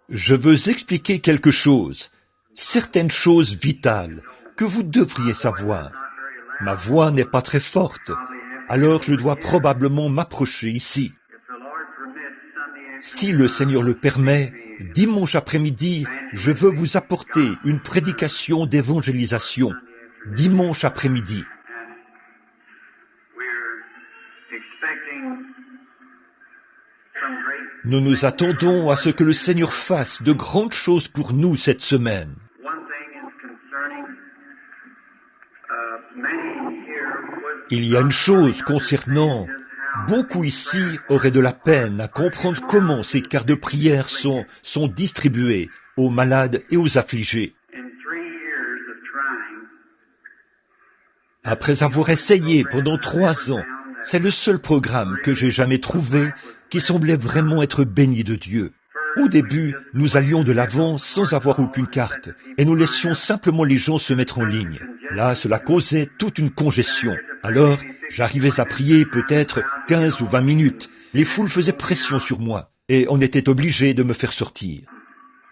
Je veux expliquer quelque chose, certaines choses vitales que vous devriez savoir. Ma voix n'est pas très forte, alors je dois probablement m'approcher ici. Si le Seigneur le permet, dimanche après-midi, je veux vous apporter une prédication d'évangélisation. Dimanche après-midi. Nous nous attendons à ce que le Seigneur fasse de grandes choses pour nous cette semaine. Il y a une chose concernant, beaucoup ici auraient de la peine à comprendre comment ces cartes de prière sont distribuées aux malades et aux affligés. Après avoir essayé pendant 3 ans, c'est le seul programme que j'ai jamais trouvé qui semblait vraiment être béni de Dieu. Au début, nous allions de l'avant sans avoir aucune carte, et nous laissions simplement les gens se mettre en ligne. Là, cela causait toute une congestion. Alors, j'arrivais à prier peut-être 15 ou 20 minutes. Les foules faisaient pression sur moi, et on était obligé de me faire sortir.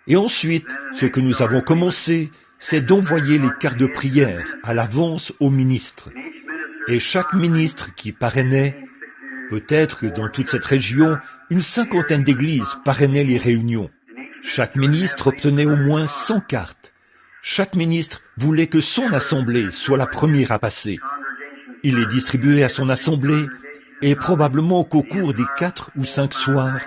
Et ensuite, ce que nous avons commencé, c'est d'envoyer les cartes de prière à l'avance aux ministres. Et chaque ministre qui parrainait, peut-être que dans toute cette région, une 50aine d'églises parrainaient les réunions. Chaque ministre obtenait au moins 100 cartes. Chaque ministre voulait que son assemblée soit la première à passer. Il les distribuait à son assemblée et probablement qu'au cours des 4 ou 5 soirs,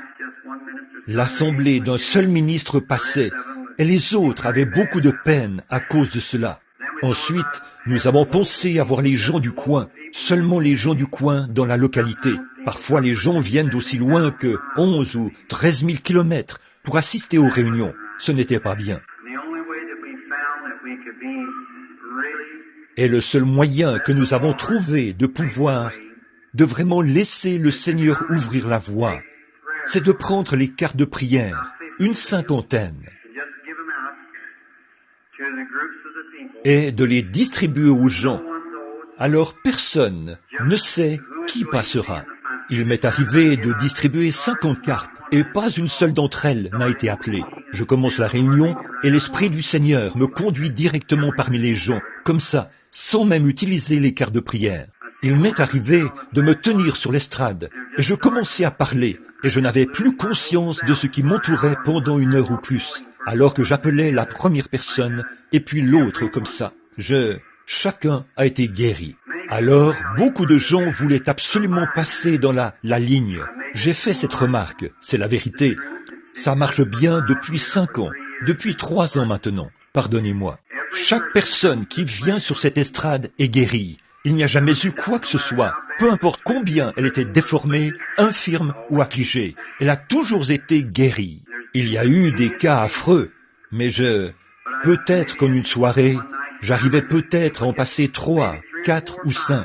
l'assemblée d'un seul ministre passait et les autres avaient beaucoup de peine à cause de cela. Ensuite, nous avons pensé avoir les gens du coin, seulement les gens du coin dans la localité. Parfois, les gens viennent d'aussi loin que 11 ou 13 000 kilomètres pour assister aux réunions. Ce n'était pas bien. Et le seul moyen que nous avons trouvé de pouvoir, de vraiment laisser le Seigneur ouvrir la voie, c'est de prendre les cartes de prière, une 50aine, et de les distribuer aux gens. Alors personne ne sait qui passera. Il m'est arrivé de distribuer 50 cartes et pas une seule d'entre elles n'a été appelée. Je commence la réunion et l'Esprit du Seigneur me conduit directement parmi les gens, comme ça, sans même utiliser les cartes de prière. Il m'est arrivé de me tenir sur l'estrade et je commençais à parler et je n'avais plus conscience de ce qui m'entourait pendant 1 heure ou plus, alors que j'appelais la première personne et puis l'autre comme ça. Chacun a été guéri. Alors, beaucoup de gens voulaient absolument passer dans la ligne. J'ai fait cette remarque, c'est la vérité. Ça marche bien depuis 5 ans, depuis 3 ans maintenant, pardonnez-moi. Chaque personne qui vient sur cette estrade est guérie. Il n'y a jamais eu quoi que ce soit, peu importe combien elle était déformée, infirme ou affligée. Elle a toujours été guérie. Il y a eu des cas affreux, mais peut-être qu'en une soirée, j'arrivais peut-être à en passer 3, 4 ou 5.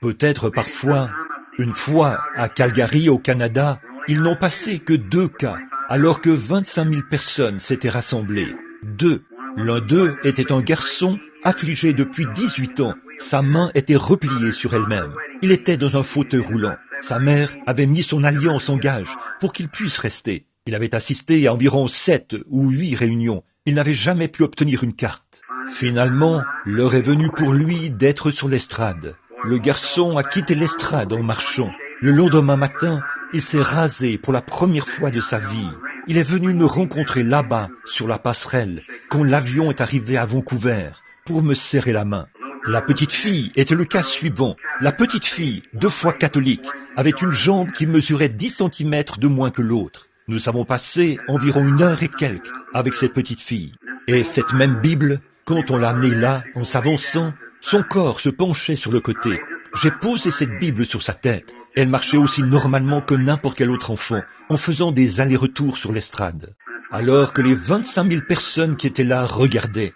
Peut-être parfois, une fois à Calgary au Canada, ils n'ont passé que 2 cas, alors que 25 000 personnes s'étaient rassemblées. 2. L'un d'eux était un garçon affligé depuis 18 ans. Sa main était repliée sur elle-même. Il était dans un fauteuil roulant. Sa mère avait mis son alliance en gage pour qu'il puisse rester. Il avait assisté à environ 7 ou 8 réunions. Il n'avait jamais pu obtenir une carte. Finalement, l'heure est venue pour lui d'être sur l'estrade. Le garçon a quitté l'estrade en marchant. Le lendemain matin, il s'est rasé pour la première fois de sa vie. Il est venu me rencontrer là-bas, sur la passerelle, quand l'avion est arrivé à Vancouver, pour me serrer la main. La petite fille était le cas suivant. La petite fille, 2 fois catholique, avait une jambe qui mesurait 10 cm de moins que l'autre. Nous avons passé environ 1 heure et quelques avec cette petite fille. Et cette même Bible, quand on l'a amenée là, en s'avançant, son corps se penchait sur le côté. J'ai posé cette Bible sur sa tête. Elle marchait aussi normalement que n'importe quel autre enfant, en faisant des allers-retours sur l'estrade. Alors que les 25 000 personnes qui étaient là regardaient.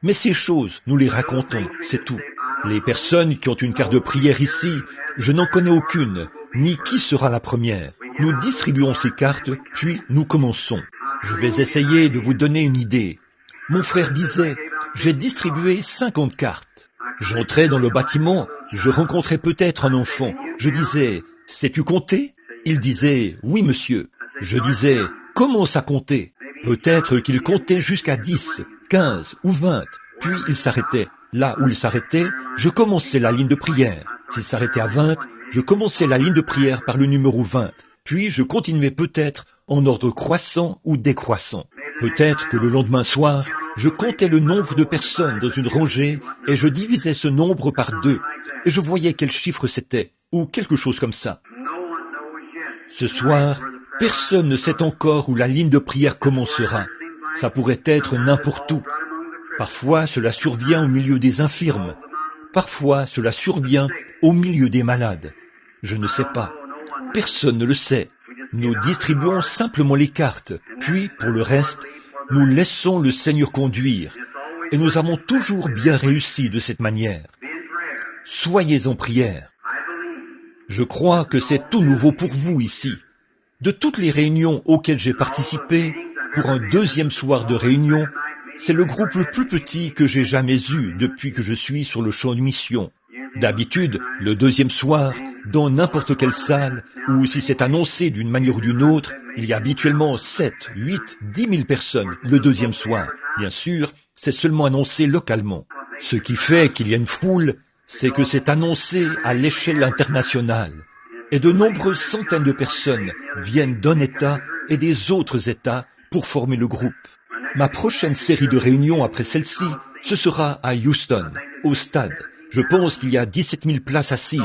Mais ces choses, nous les racontons, c'est tout. Les personnes qui ont une carte de prière ici, je n'en connais aucune, ni qui sera la première. Nous distribuons ces cartes, puis nous commençons. Je vais essayer de vous donner une idée. Mon frère disait, j'ai distribué 50 cartes. J'entrais dans le bâtiment, je rencontrais peut-être un enfant. Je disais, sais-tu compter? Il disait, oui monsieur. Je disais, commence à compter. Peut-être qu'il comptait jusqu'à 10, 15 ou 20, puis il s'arrêtait. Là où il s'arrêtait, je commençais la ligne de prière. S'il s'arrêtait à 20, je commençais la ligne de prière par le numéro 20. Puis je continuais peut-être en ordre croissant ou décroissant. Peut-être que le lendemain soir, je comptais le nombre de personnes dans une rangée et je divisais ce nombre par 2. Et je voyais quel chiffre c'était, ou quelque chose comme ça. Ce soir, personne ne sait encore où la ligne de prière commencera. Ça pourrait être n'importe où. Parfois, cela survient au milieu des infirmes. Parfois, cela survient au milieu des malades. Je ne sais pas. Personne ne le sait. Nous distribuons simplement les cartes. Puis, pour le reste, nous laissons le Seigneur conduire. Et nous avons toujours bien réussi de cette manière. Soyez en prière. Je crois que c'est tout nouveau pour vous ici. De toutes les réunions auxquelles j'ai participé, pour un deuxième soir de réunion, c'est le groupe le plus petit que j'ai jamais eu depuis que je suis sur le champ de mission. D'habitude, le deuxième soir, dans n'importe quelle salle, ou si c'est annoncé d'une manière ou d'une autre, il y a habituellement 7, 8, 10 000 personnes le deuxième soir. Bien sûr, c'est seulement annoncé localement. Ce qui fait qu'il y a une foule, c'est que c'est annoncé à l'échelle internationale. Et de nombreuses centaines de personnes viennent d'un État et des autres États pour former le groupe. Ma prochaine série de réunions après celle-ci, ce sera à Houston, au stade. Je pense qu'il y a 17 000 places assises,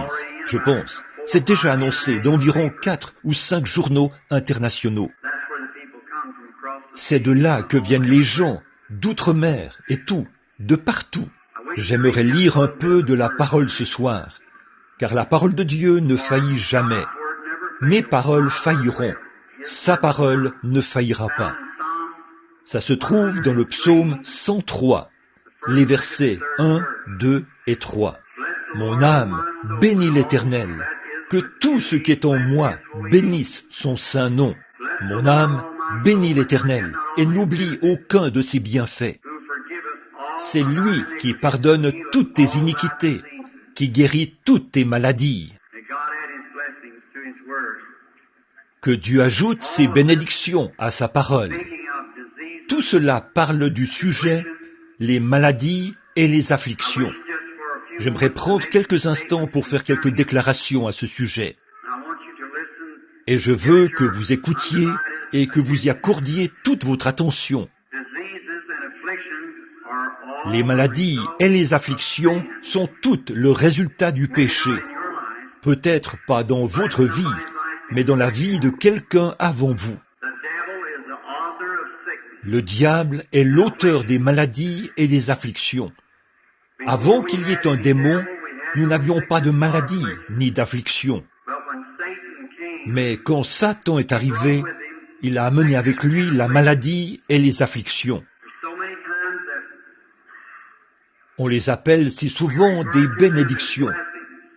je pense. C'est déjà annoncé d'environ 4 ou 5 journaux internationaux. C'est de là que viennent les gens, d'outre-mer et tout, de partout. J'aimerais lire un peu de la parole ce soir, car la parole de Dieu ne faillit jamais. Mes paroles failliront, sa parole ne faillira pas. Ça se trouve dans le psaume 103, les versets 1, 2 et 3. Mon âme bénit l'Éternel, que tout ce qui est en moi bénisse son saint nom. Mon âme bénit l'Éternel et n'oublie aucun de ses bienfaits. C'est lui qui pardonne toutes tes iniquités, qui guérit toutes tes maladies. Que Dieu ajoute ses bénédictions à sa parole. Tout cela parle du sujet, les maladies et les afflictions. J'aimerais prendre quelques instants pour faire quelques déclarations à ce sujet. Et je veux que vous écoutiez et que vous y accordiez toute votre attention. Les maladies et les afflictions sont toutes le résultat du péché. Peut-être pas dans votre vie, mais dans la vie de quelqu'un avant vous. Le diable est l'auteur des maladies et des afflictions. Avant qu'il y ait un démon, nous n'avions pas de maladie ni d'affliction. Mais quand Satan est arrivé, il a amené avec lui la maladie et les afflictions. On les appelle si souvent des bénédictions.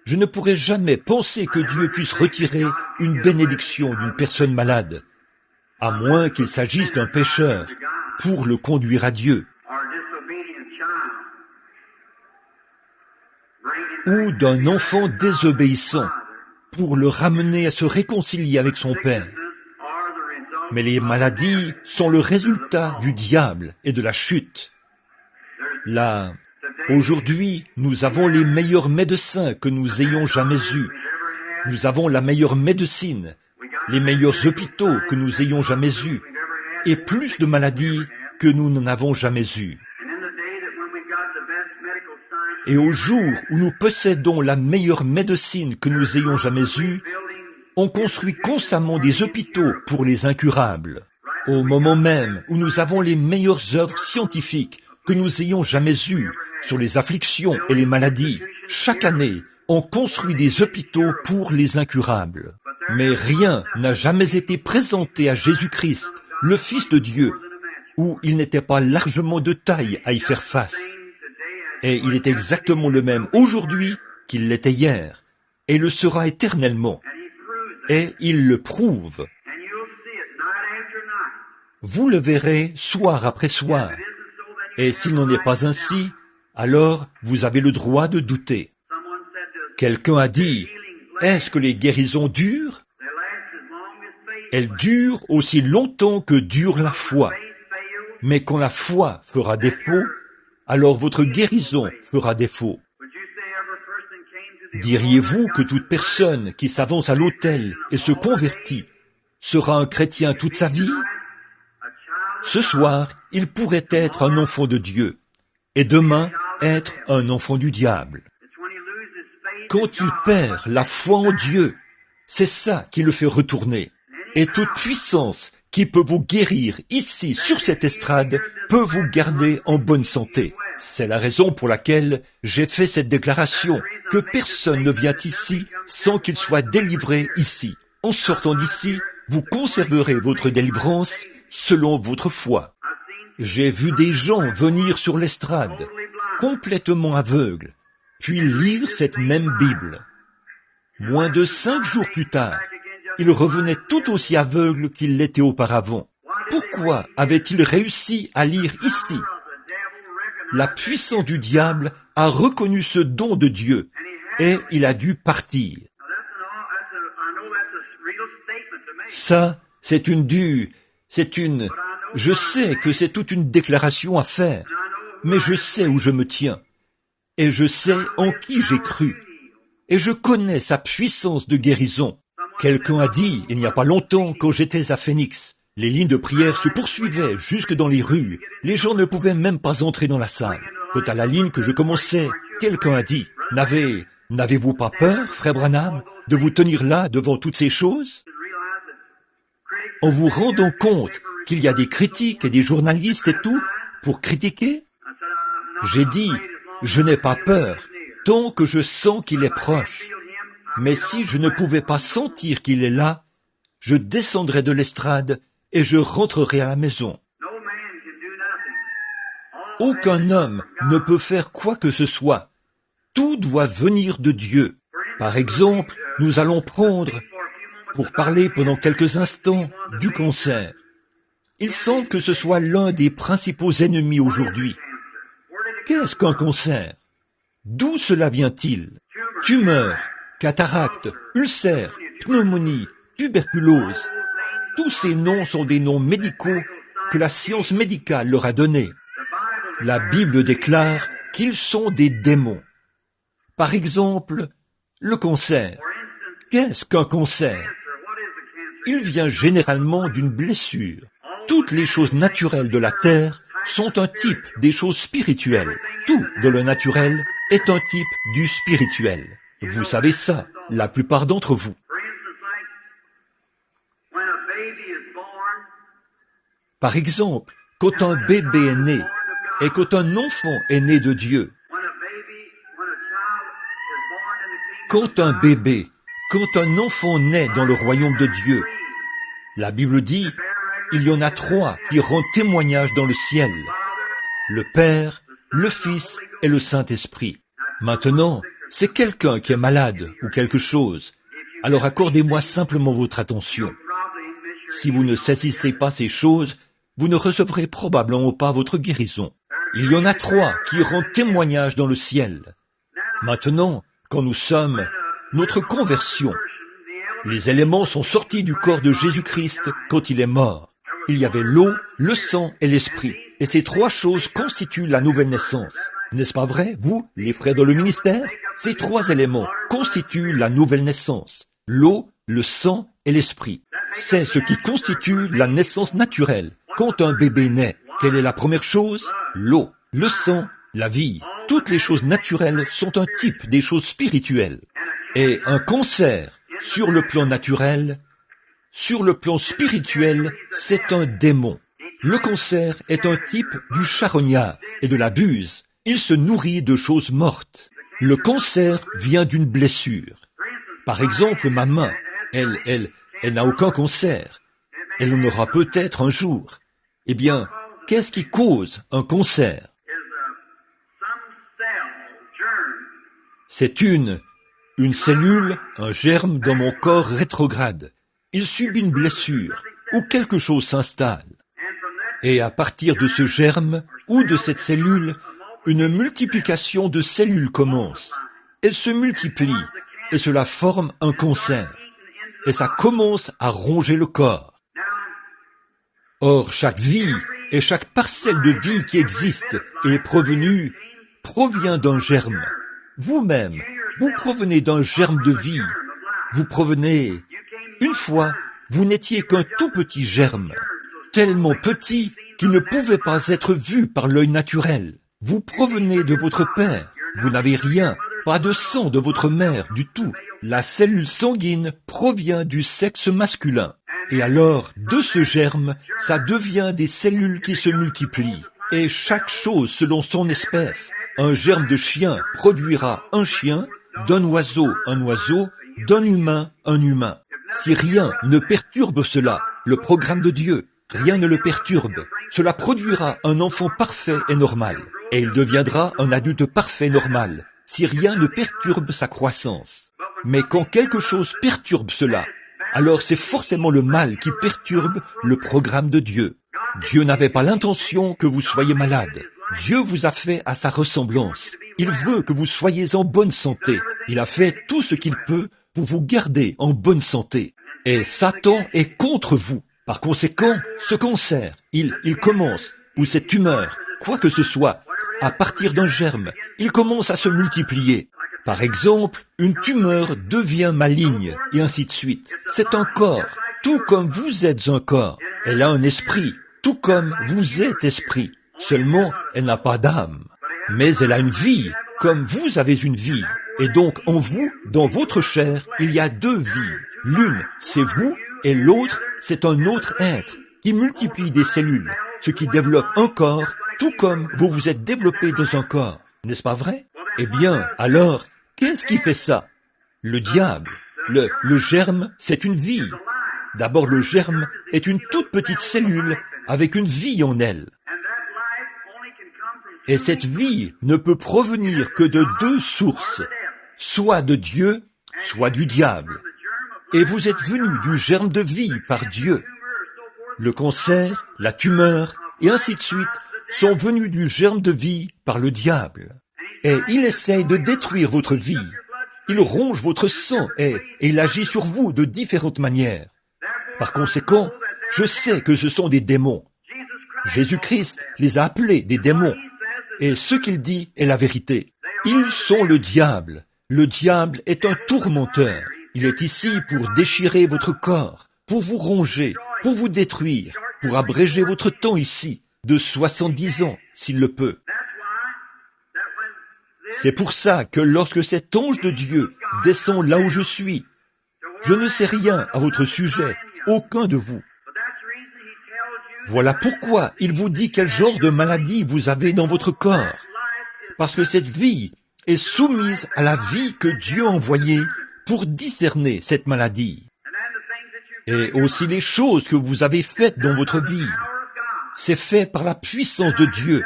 Je ne pourrais jamais penser que Dieu puisse retirer une bénédiction d'une personne malade, à moins qu'il s'agisse d'un pécheur, pour le conduire à Dieu, ou d'un enfant désobéissant, pour le ramener à se réconcilier avec son Père. Mais les maladies sont le résultat du diable et de la chute. Là, aujourd'hui, nous avons les meilleurs médecins que nous ayons jamais eus. Nous avons la meilleure médecine, les meilleurs hôpitaux que nous ayons jamais eus, et plus de maladies que nous n'en avons jamais eues. Et au jour où nous possédons la meilleure médecine que nous ayons jamais eue, on construit constamment des hôpitaux pour les incurables. Au moment même où nous avons les meilleures œuvres scientifiques que nous ayons jamais eues sur les afflictions et les maladies, chaque année, on construit des hôpitaux pour les incurables. Mais rien n'a jamais été présenté à Jésus-Christ, le Fils de Dieu, où il n'était pas largement de taille à y faire face. Et il est exactement le même aujourd'hui qu'il l'était hier, et le sera éternellement. Et il le prouve. Vous le verrez soir après soir. Et s'il n'en est pas ainsi, alors vous avez le droit de douter. Quelqu'un a dit, est-ce que les guérisons durent? Elle dure aussi longtemps que dure la foi. Mais quand la foi fera défaut, alors votre guérison fera défaut. Diriez-vous que toute personne qui s'avance à l'autel et se convertit sera un chrétien toute sa vie? Ce soir, il pourrait être un enfant de Dieu, et demain être un enfant du diable. Quand il perd la foi en Dieu, c'est ça qui le fait retourner. Et toute puissance qui peut vous guérir ici, sur cette estrade, peut vous garder en bonne santé. C'est la raison pour laquelle j'ai fait cette déclaration, que personne ne vient ici sans qu'il soit délivré ici. En sortant d'ici, vous conserverez votre délivrance selon votre foi. J'ai vu des gens venir sur l'estrade, complètement aveugles, puis lire cette même Bible. Moins de 5 jours plus tard, ils revenaient tout aussi aveugles qu'ils l'étaient auparavant. Pourquoi avaient-ils réussi à lire ici? La puissance du diable a reconnu ce don de Dieu et il a dû partir. Ça, je sais que c'est toute une déclaration à faire, mais je sais où je me tiens et je sais en qui j'ai cru et je connais sa puissance de guérison. Quelqu'un a dit, il n'y a pas longtemps, quand j'étais à Phoenix, les lignes de prière se poursuivaient jusque dans les rues. Les gens ne pouvaient même pas entrer dans la salle. Quant à la ligne que je commençais, quelqu'un a dit, n'avez-vous pas peur, frère Branham, de vous tenir là devant toutes ces choses? En vous rendant compte qu'il y a des critiques et des journalistes et tout pour critiquer? J'ai dit, je n'ai pas peur, tant que je sens qu'il est proche. Mais si je ne pouvais pas sentir qu'il est là, je descendrais de l'estrade et je rentrerai à la maison. Aucun homme ne peut faire quoi que ce soit. Tout doit venir de Dieu. Par exemple, nous allons prendre, pour parler pendant quelques instants, du cancer. Il semble que ce soit l'un des principaux ennemis aujourd'hui. Qu'est-ce qu'un cancer? D'où cela vient-il? Tumeur, cataracte, ulcère, pneumonie, tuberculose. Tous ces noms sont des noms médicaux que la science médicale leur a donnés. La Bible déclare qu'ils sont des démons. Par exemple, le cancer. Qu'est-ce qu'un cancer? Il vient généralement d'une blessure. Toutes les choses naturelles de la terre sont un type des choses spirituelles. Tout de le naturel est un type du spirituel. Vous savez ça, la plupart d'entre vous. Par exemple, quand un bébé est né et quand un enfant est né de Dieu, quand un enfant naît dans le royaume de Dieu, la Bible dit, il y en a 3 qui rendent témoignage dans le ciel, le Père, le Fils et le Saint-Esprit. Maintenant, c'est quelqu'un qui est malade ou quelque chose, alors accordez-moi simplement votre attention. Si vous ne saisissez pas ces choses, vous ne recevrez probablement pas votre guérison. Il y en a 3 qui rendent témoignage dans le ciel. Maintenant, quand nous sommes, notre conversion, les éléments sont sortis du corps de Jésus-Christ quand il est mort. Il y avait l'eau, le sang et l'esprit. Et ces 3 choses constituent la nouvelle naissance. N'est-ce pas vrai, vous, les frères dans le ministère? Ces 3 éléments constituent la nouvelle naissance. L'eau, le sang et l'esprit. C'est ce qui constitue la naissance naturelle. Quand un bébé naît, quelle est la première chose? L'eau, le sang, la vie. Toutes les choses naturelles sont un type des choses spirituelles. Et un cancer, sur le plan naturel, sur le plan spirituel, c'est un démon. Le cancer est un type du charognard et de la buse. Il se nourrit de choses mortes. Le cancer vient d'une blessure. Par exemple, ma main, elle n'a aucun cancer. Elle en aura peut-être un jour. Eh bien, qu'est-ce qui cause un cancer? C'est une cellule, un germe dans mon corps rétrograde. Il subit une blessure ou quelque chose s'installe. Et à partir de ce germe ou de cette cellule, une multiplication de cellules commence. Elles se multiplient et cela forme un cancer. et ça commence à ronger le corps. Or, chaque vie et chaque parcelle de vie qui existe et provient d'un germe. Vous-même, vous provenez d'un germe de vie. Vous provenez... Une fois, vous n'étiez qu'un tout petit germe, tellement petit qu'il ne pouvait pas être vu par l'œil naturel. Vous provenez de votre père. Vous n'avez rien, pas de sang de votre mère du tout. La cellule sanguine provient du sexe masculin. Et alors, de ce germe, ça devient des cellules qui se multiplient. Et chaque chose selon son espèce. Un germe de chien produira un chien, d'un oiseau un oiseau, d'un humain un humain. Si rien ne perturbe cela, le programme de Dieu, rien ne le perturbe, cela produira un enfant parfait et normal. Et il deviendra un adulte parfait normal, si rien ne perturbe sa croissance. Mais quand quelque chose perturbe cela, alors c'est forcément le mal qui perturbe le programme de Dieu. Dieu n'avait pas l'intention que vous soyez malade. Dieu vous a fait à sa ressemblance. Il veut que vous soyez en bonne santé. Il a fait tout ce qu'il peut pour vous garder en bonne santé. Et Satan est contre vous. Par conséquent, ce cancer, il commence, ou cette tumeur, quoi que ce soit, à partir d'un germe, il commence à se multiplier. Par exemple, une tumeur devient maligne, et ainsi de suite. C'est un corps, tout comme vous êtes un corps. Elle a un esprit, tout comme vous êtes esprit. Seulement, elle n'a pas d'âme. Mais elle a une vie, comme vous avez une vie. Et donc, en vous, dans votre chair, il y a deux vies. L'une, c'est vous, et l'autre, c'est un autre être, qui multiplie des cellules, ce qui développe un corps, tout comme vous vous êtes développé dans un corps. N'est-ce pas vrai? Eh bien, alors, qu'est-ce qui fait ça? Le diable. Le germe, c'est une vie. D'abord, le germe est une toute petite cellule avec une vie en elle. Et cette vie ne peut provenir que de deux sources, soit de Dieu, soit du diable. Et vous êtes venus du germe de vie par Dieu. Le cancer, la tumeur, et ainsi de suite, sont venus du germe de vie par le diable. Et il essaye de détruire votre vie. Il ronge votre sang et il agit sur vous de différentes manières. Par conséquent, je sais que ce sont des démons. Jésus-Christ les a appelés des démons. Et ce qu'il dit est la vérité. Ils sont le diable. Le diable est un tourmenteur. Il est ici pour déchirer votre corps, pour vous ronger, pour vous détruire, pour abréger votre temps ici, de 70 ans, s'il le peut. C'est pour ça que lorsque cet ange de Dieu descend là où je suis, je ne sais rien à votre sujet, aucun de vous. Voilà pourquoi il vous dit quel genre de maladie vous avez dans votre corps. Parce que cette vie est soumise à la vie que Dieu a envoyée pour discerner cette maladie. Et aussi les choses que vous avez faites dans votre vie. C'est fait par la puissance de Dieu.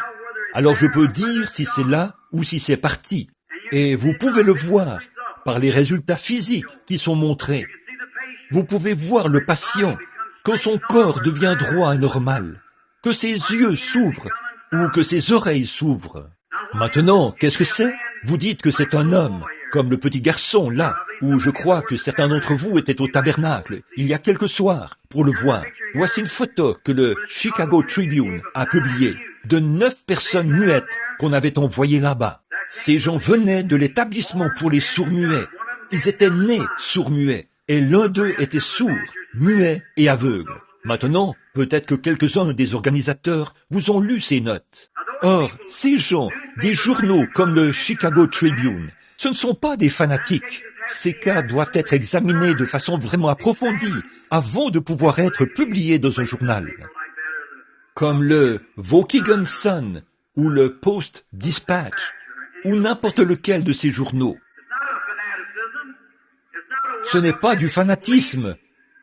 Alors je peux dire si c'est là ou si c'est parti. Et vous pouvez le voir par les résultats physiques qui sont montrés. Vous pouvez voir le patient quand son corps devient droit et normal, que ses yeux s'ouvrent ou que ses oreilles s'ouvrent. Maintenant, qu'est-ce que c'est? Vous dites que c'est un homme, comme le petit garçon là, où je crois que certains d'entre vous étaient au tabernacle il y a quelques soirs pour le voir. Voici une photo que le Chicago Tribune a publiée de 9 personnes muettes qu'on avait envoyées là-bas. Ces gens venaient de l'établissement pour les sourds-muets. Ils étaient nés sourds-muets et l'un d'eux était sourd, muet et aveugle. Maintenant, peut-être que quelques-uns des organisateurs vous ont lu ces notes. Or, ces gens, des journaux comme le Chicago Tribune, ce ne sont pas des fanatiques. Ces cas doivent être examinés de façon vraiment approfondie avant de pouvoir être publiés dans un journal. Comme le Waukegan Sun ou le Post Dispatch ou n'importe lequel de ces journaux. Ce n'est pas du fanatisme,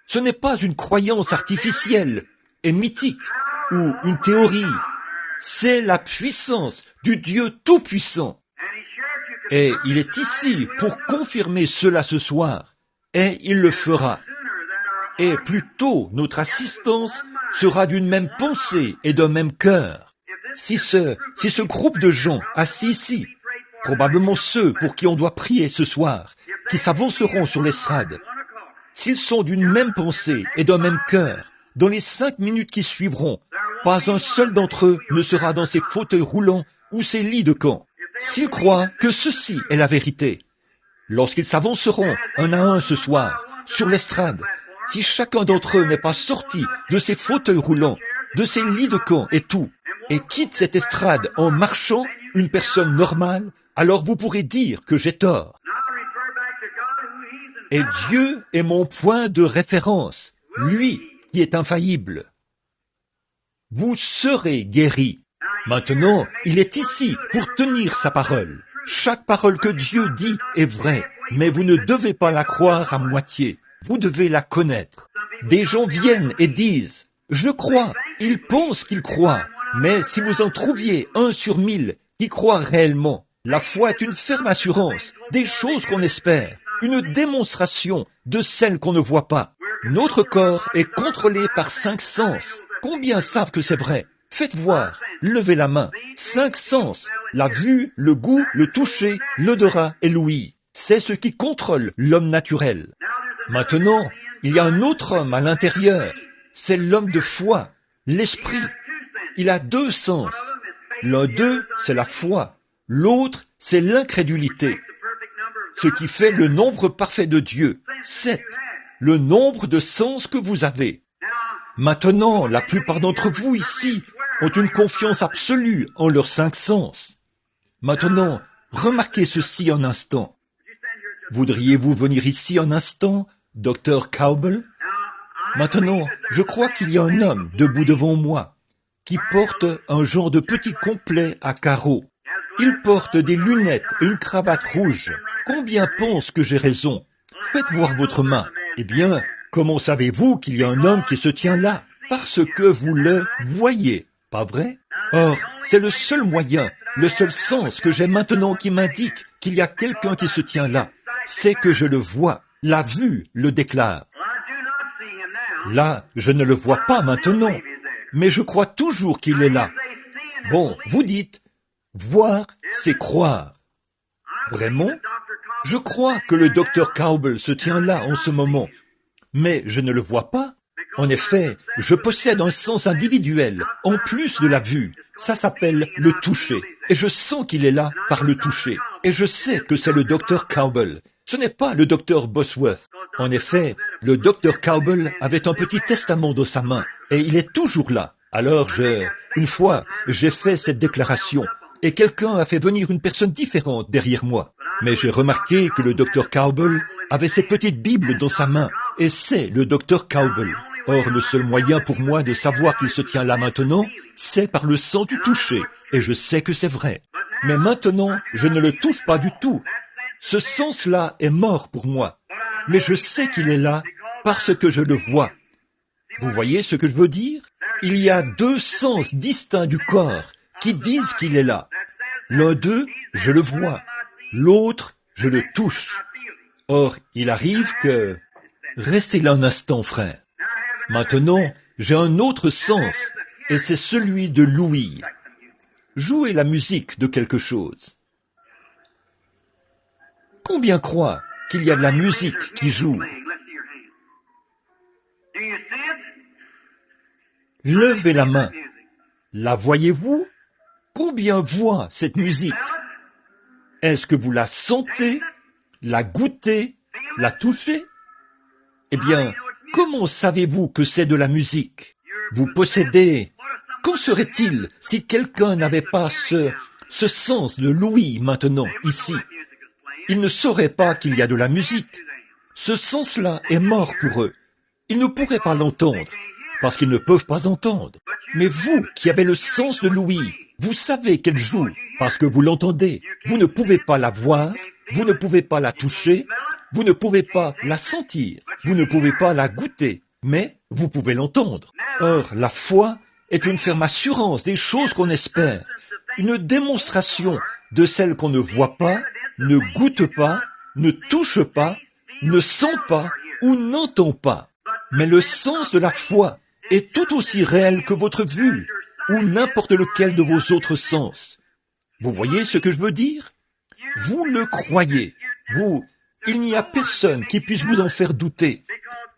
ce n'est pas une croyance artificielle et mythique ou une théorie. C'est la puissance du Dieu Tout-Puissant. Et il est ici pour confirmer cela ce soir. Et il le fera. Et plus tôt, notre assistance sera d'une même pensée et d'un même cœur. Si ce groupe de gens assis ici, probablement ceux pour qui on doit prier ce soir, qui s'avanceront sur l'estrade, s'ils sont d'une même pensée et d'un même cœur, dans les 5 minutes qui suivront, pas un seul d'entre eux ne sera dans ses fauteuils roulants ou ses lits de camp. S'ils croient que ceci est la vérité, lorsqu'ils s'avanceront un à un ce soir, sur l'estrade, si chacun d'entre eux n'est pas sorti de ses fauteuils roulants, de ses lits de camp et tout, et quitte cette estrade en marchant, une personne normale, alors vous pourrez dire que j'ai tort. Et Dieu est mon point de référence, lui qui est infaillible. Vous serez guéris. Maintenant, il est ici pour tenir sa parole. Chaque parole que Dieu dit est vraie, mais vous ne devez pas la croire à moitié. Vous devez la connaître. Des gens viennent et disent « Je crois ». Ils pensent qu'ils croient. Mais si vous en trouviez 1 sur 1000 qui croient réellement, la foi est une ferme assurance des choses qu'on espère, une démonstration de celles qu'on ne voit pas. Notre corps est contrôlé par 5 sens. Combien savent que c'est vrai? Faites voir, levez la main. 5 sens, la vue, le goût, le toucher, l'odorat et l'ouïe. C'est ce qui contrôle l'homme naturel. Maintenant, il y a un autre homme à l'intérieur. C'est l'homme de foi, l'esprit. Il a 2 sens. L'un d'eux, c'est la foi. L'autre, c'est l'incrédulité. Ce qui fait le nombre parfait de Dieu, 7. Le nombre de sens que vous avez. Maintenant, la plupart d'entre vous ici ont une confiance absolue en leurs 5 sens. Maintenant, remarquez ceci un instant. Voudriez-vous venir ici un instant, Dr. Cowbell? Maintenant, je crois qu'il y a un homme debout devant moi qui porte un genre de petit complet à carreaux. Il porte des lunettes et une cravate rouge. Combien pensent que j'ai raison? Faites voir votre main. Eh bien, comment savez-vous qu'il y a un homme qui se tient là? Parce que vous le voyez, pas vrai? Or, c'est le seul moyen, le seul sens que j'ai maintenant qui m'indique qu'il y a quelqu'un qui se tient là. C'est que je le vois. La vue le déclare. Là, je ne le vois pas maintenant, mais je crois toujours qu'il est là. Bon, vous dites, voir, c'est croire. Vraiment? Je crois que le docteur Cowbell se tient là en ce moment, mais je ne le vois pas. En effet, je possède un sens individuel, en plus de la vue. Ça s'appelle le toucher, et je sens qu'il est là par le toucher. Et je sais que c'est le docteur Cowbell. Ce n'est pas le docteur Bosworth. En effet, le docteur Cowbell avait un petit testament dans sa main, et il est toujours là. Alors une fois, j'ai fait cette déclaration, et quelqu'un a fait venir une personne différente derrière moi. Mais j'ai remarqué que le docteur Cowbell avait cette petite Bible dans sa main, et c'est le docteur Cowbell. Or, le seul moyen pour moi de savoir qu'il se tient là maintenant, c'est par le sens du toucher, et je sais que c'est vrai. Mais maintenant, je ne le touche pas du tout. Ce sens-là est mort pour moi. Mais je sais qu'il est là parce que je le vois. Vous voyez ce que je veux dire? Il y a 2 sens distincts du corps qui disent qu'il est là. L'un d'eux, je le vois. L'autre, je le touche. Or, il arrive que... Restez là un instant, frère. Maintenant, j'ai un autre sens, et c'est celui de l'ouïe. Jouez la musique de quelque chose. Combien croient qu'il y a de la musique qui joue? Levez la main. La voyez-vous? Combien voient cette musique? Est-ce que vous la sentez, la goûtez, la touchez? Eh bien, comment savez-vous que c'est de la musique? Vous possédez... Qu'en serait-il si quelqu'un n'avait pas ce sens de l'ouïe maintenant, ici? Ils ne sauraient pas qu'il y a de la musique. Ce sens-là est mort pour eux. Ils ne pourraient pas l'entendre, parce qu'ils ne peuvent pas entendre. Mais vous, qui avez le sens de l'ouïe, vous savez qu'elle joue, parce que vous l'entendez. Vous ne pouvez pas la voir, vous ne pouvez pas la toucher, vous ne pouvez pas la sentir, vous ne pouvez pas la goûter, mais vous pouvez l'entendre. Or, la foi est une ferme assurance des choses qu'on espère, une démonstration de celles qu'on ne voit pas, ne goûte pas, ne touche pas, ne sent pas ou n'entend pas. Mais le sens de la foi est tout aussi réel que votre vue ou n'importe lequel de vos autres sens. Vous voyez ce que je veux dire? Vous le croyez. Il n'y a personne qui puisse vous en faire douter,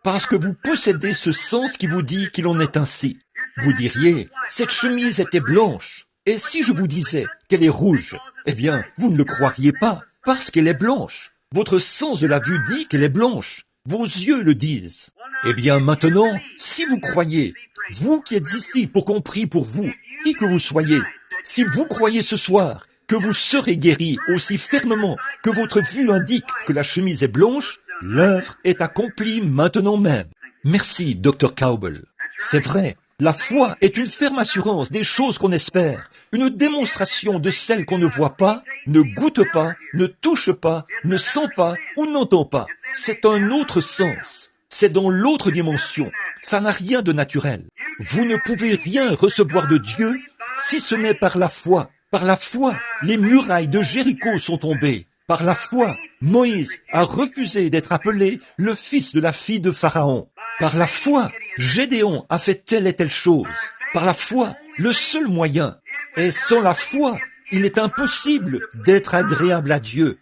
parce que vous possédez ce sens qui vous dit qu'il en est ainsi. Vous diriez, cette chemise était blanche, et si je vous disais qu'elle est rouge, eh bien, vous ne le croiriez pas, parce qu'elle est blanche. Votre sens de la vue dit qu'elle est blanche. Vos yeux le disent. Eh bien, maintenant, si vous croyez, vous qui êtes ici pour qu'on prie pour vous, qui que vous soyez, si vous croyez ce soir que vous serez guéri aussi fermement que votre vue indique que la chemise est blanche, l'œuvre est accomplie maintenant même. Merci, Dr. Cowbell. C'est vrai, la foi est une ferme assurance des choses qu'on espère, une démonstration de celles qu'on ne voit pas, ne goûte pas, ne touche pas, ne sent pas ou n'entend pas. C'est un autre sens. C'est dans l'autre dimension. Ça n'a rien de naturel. Vous ne pouvez rien recevoir de Dieu si ce n'est par la foi. Par la foi, les murailles de Jéricho sont tombées. Par la foi, Moïse a refusé d'être appelé le fils de la fille de Pharaon. Par la foi, Gédéon a fait telle et telle chose. Par la foi, le seul moyen. Et sans la foi, il est impossible d'être agréable à Dieu.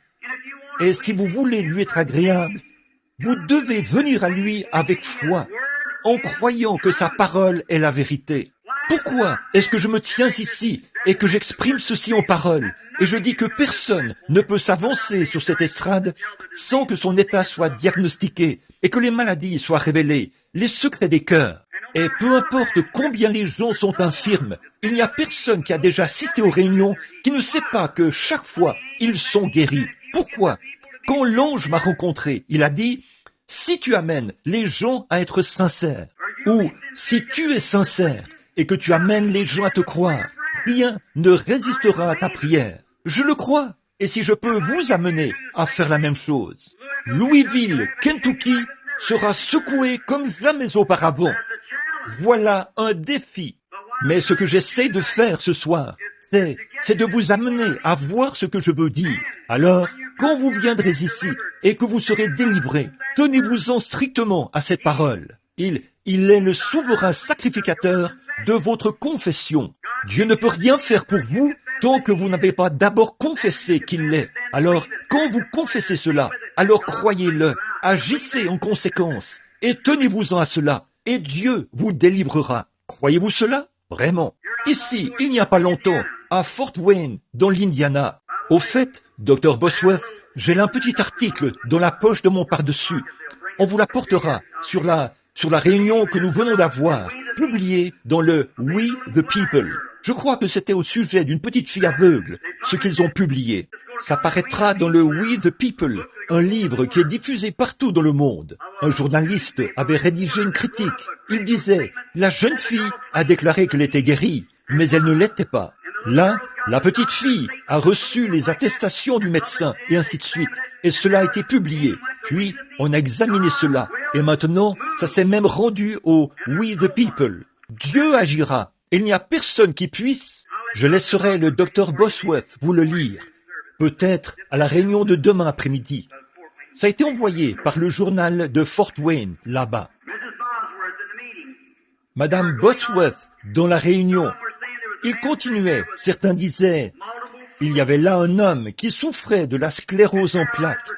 Et si vous voulez lui être agréable, vous devez venir à lui avec foi, en croyant que sa parole est la vérité. Pourquoi est-ce que je me tiens ici et que j'exprime ceci en parole et je dis que personne ne peut s'avancer sur cette estrade sans que son état soit diagnostiqué et que les maladies soient révélées, les secrets des cœurs? Et peu importe combien les gens sont infirmes, il n'y a personne qui a déjà assisté aux réunions qui ne sait pas que chaque fois, ils sont guéris. Pourquoi? Quand l'ange m'a rencontré, il a dit « Si tu amènes les gens à être sincères, ou si tu es sincère et que tu amènes les gens à te croire, rien ne résistera à ta prière. » Je le crois, et si je peux vous amener à faire la même chose, Louisville, Kentucky, sera secoué comme jamais auparavant. Voilà un défi. Mais ce que j'essaie de faire ce soir, c'est de vous amener à voir ce que je veux dire. Alors, quand vous viendrez ici et que vous serez délivrés, tenez-vous-en strictement à cette parole. Il est le souverain sacrificateur de votre confession. Dieu ne peut rien faire pour vous tant que vous n'avez pas d'abord confessé qu'il l'est. Alors, quand vous confessez cela, alors croyez-le, agissez en conséquence et tenez-vous-en à cela. Et Dieu vous délivrera. Croyez-vous cela? Vraiment. Ici, il n'y a pas longtemps, à Fort Wayne, dans l'Indiana. Au fait, Dr. Bosworth, j'ai là un petit article dans la poche de mon pardessus. On vous l'apportera sur la réunion que nous venons d'avoir, publiée dans le We the People. Je crois que c'était au sujet d'une petite fille aveugle, ce qu'ils ont publié. Ça paraîtra dans le We the People, un livre qui est diffusé partout dans le monde. Un journaliste avait rédigé une critique. Il disait « La jeune fille a déclaré qu'elle était guérie, mais elle ne l'était pas. Là, la petite fille a reçu les attestations du médecin, et ainsi de suite. Et cela a été publié. Puis, on a examiné cela. Et maintenant, ça s'est même rendu au We the People. Dieu agira. Il n'y a personne qui puisse. Je laisserai le Dr. Bosworth vous le lire. Peut-être à la réunion de demain après-midi. Ça a été envoyé par le journal de Fort Wayne, là-bas. Madame Bosworth, dans la réunion, il continuait. Certains disaient, il y avait là un homme qui souffrait de la sclérose en plaques.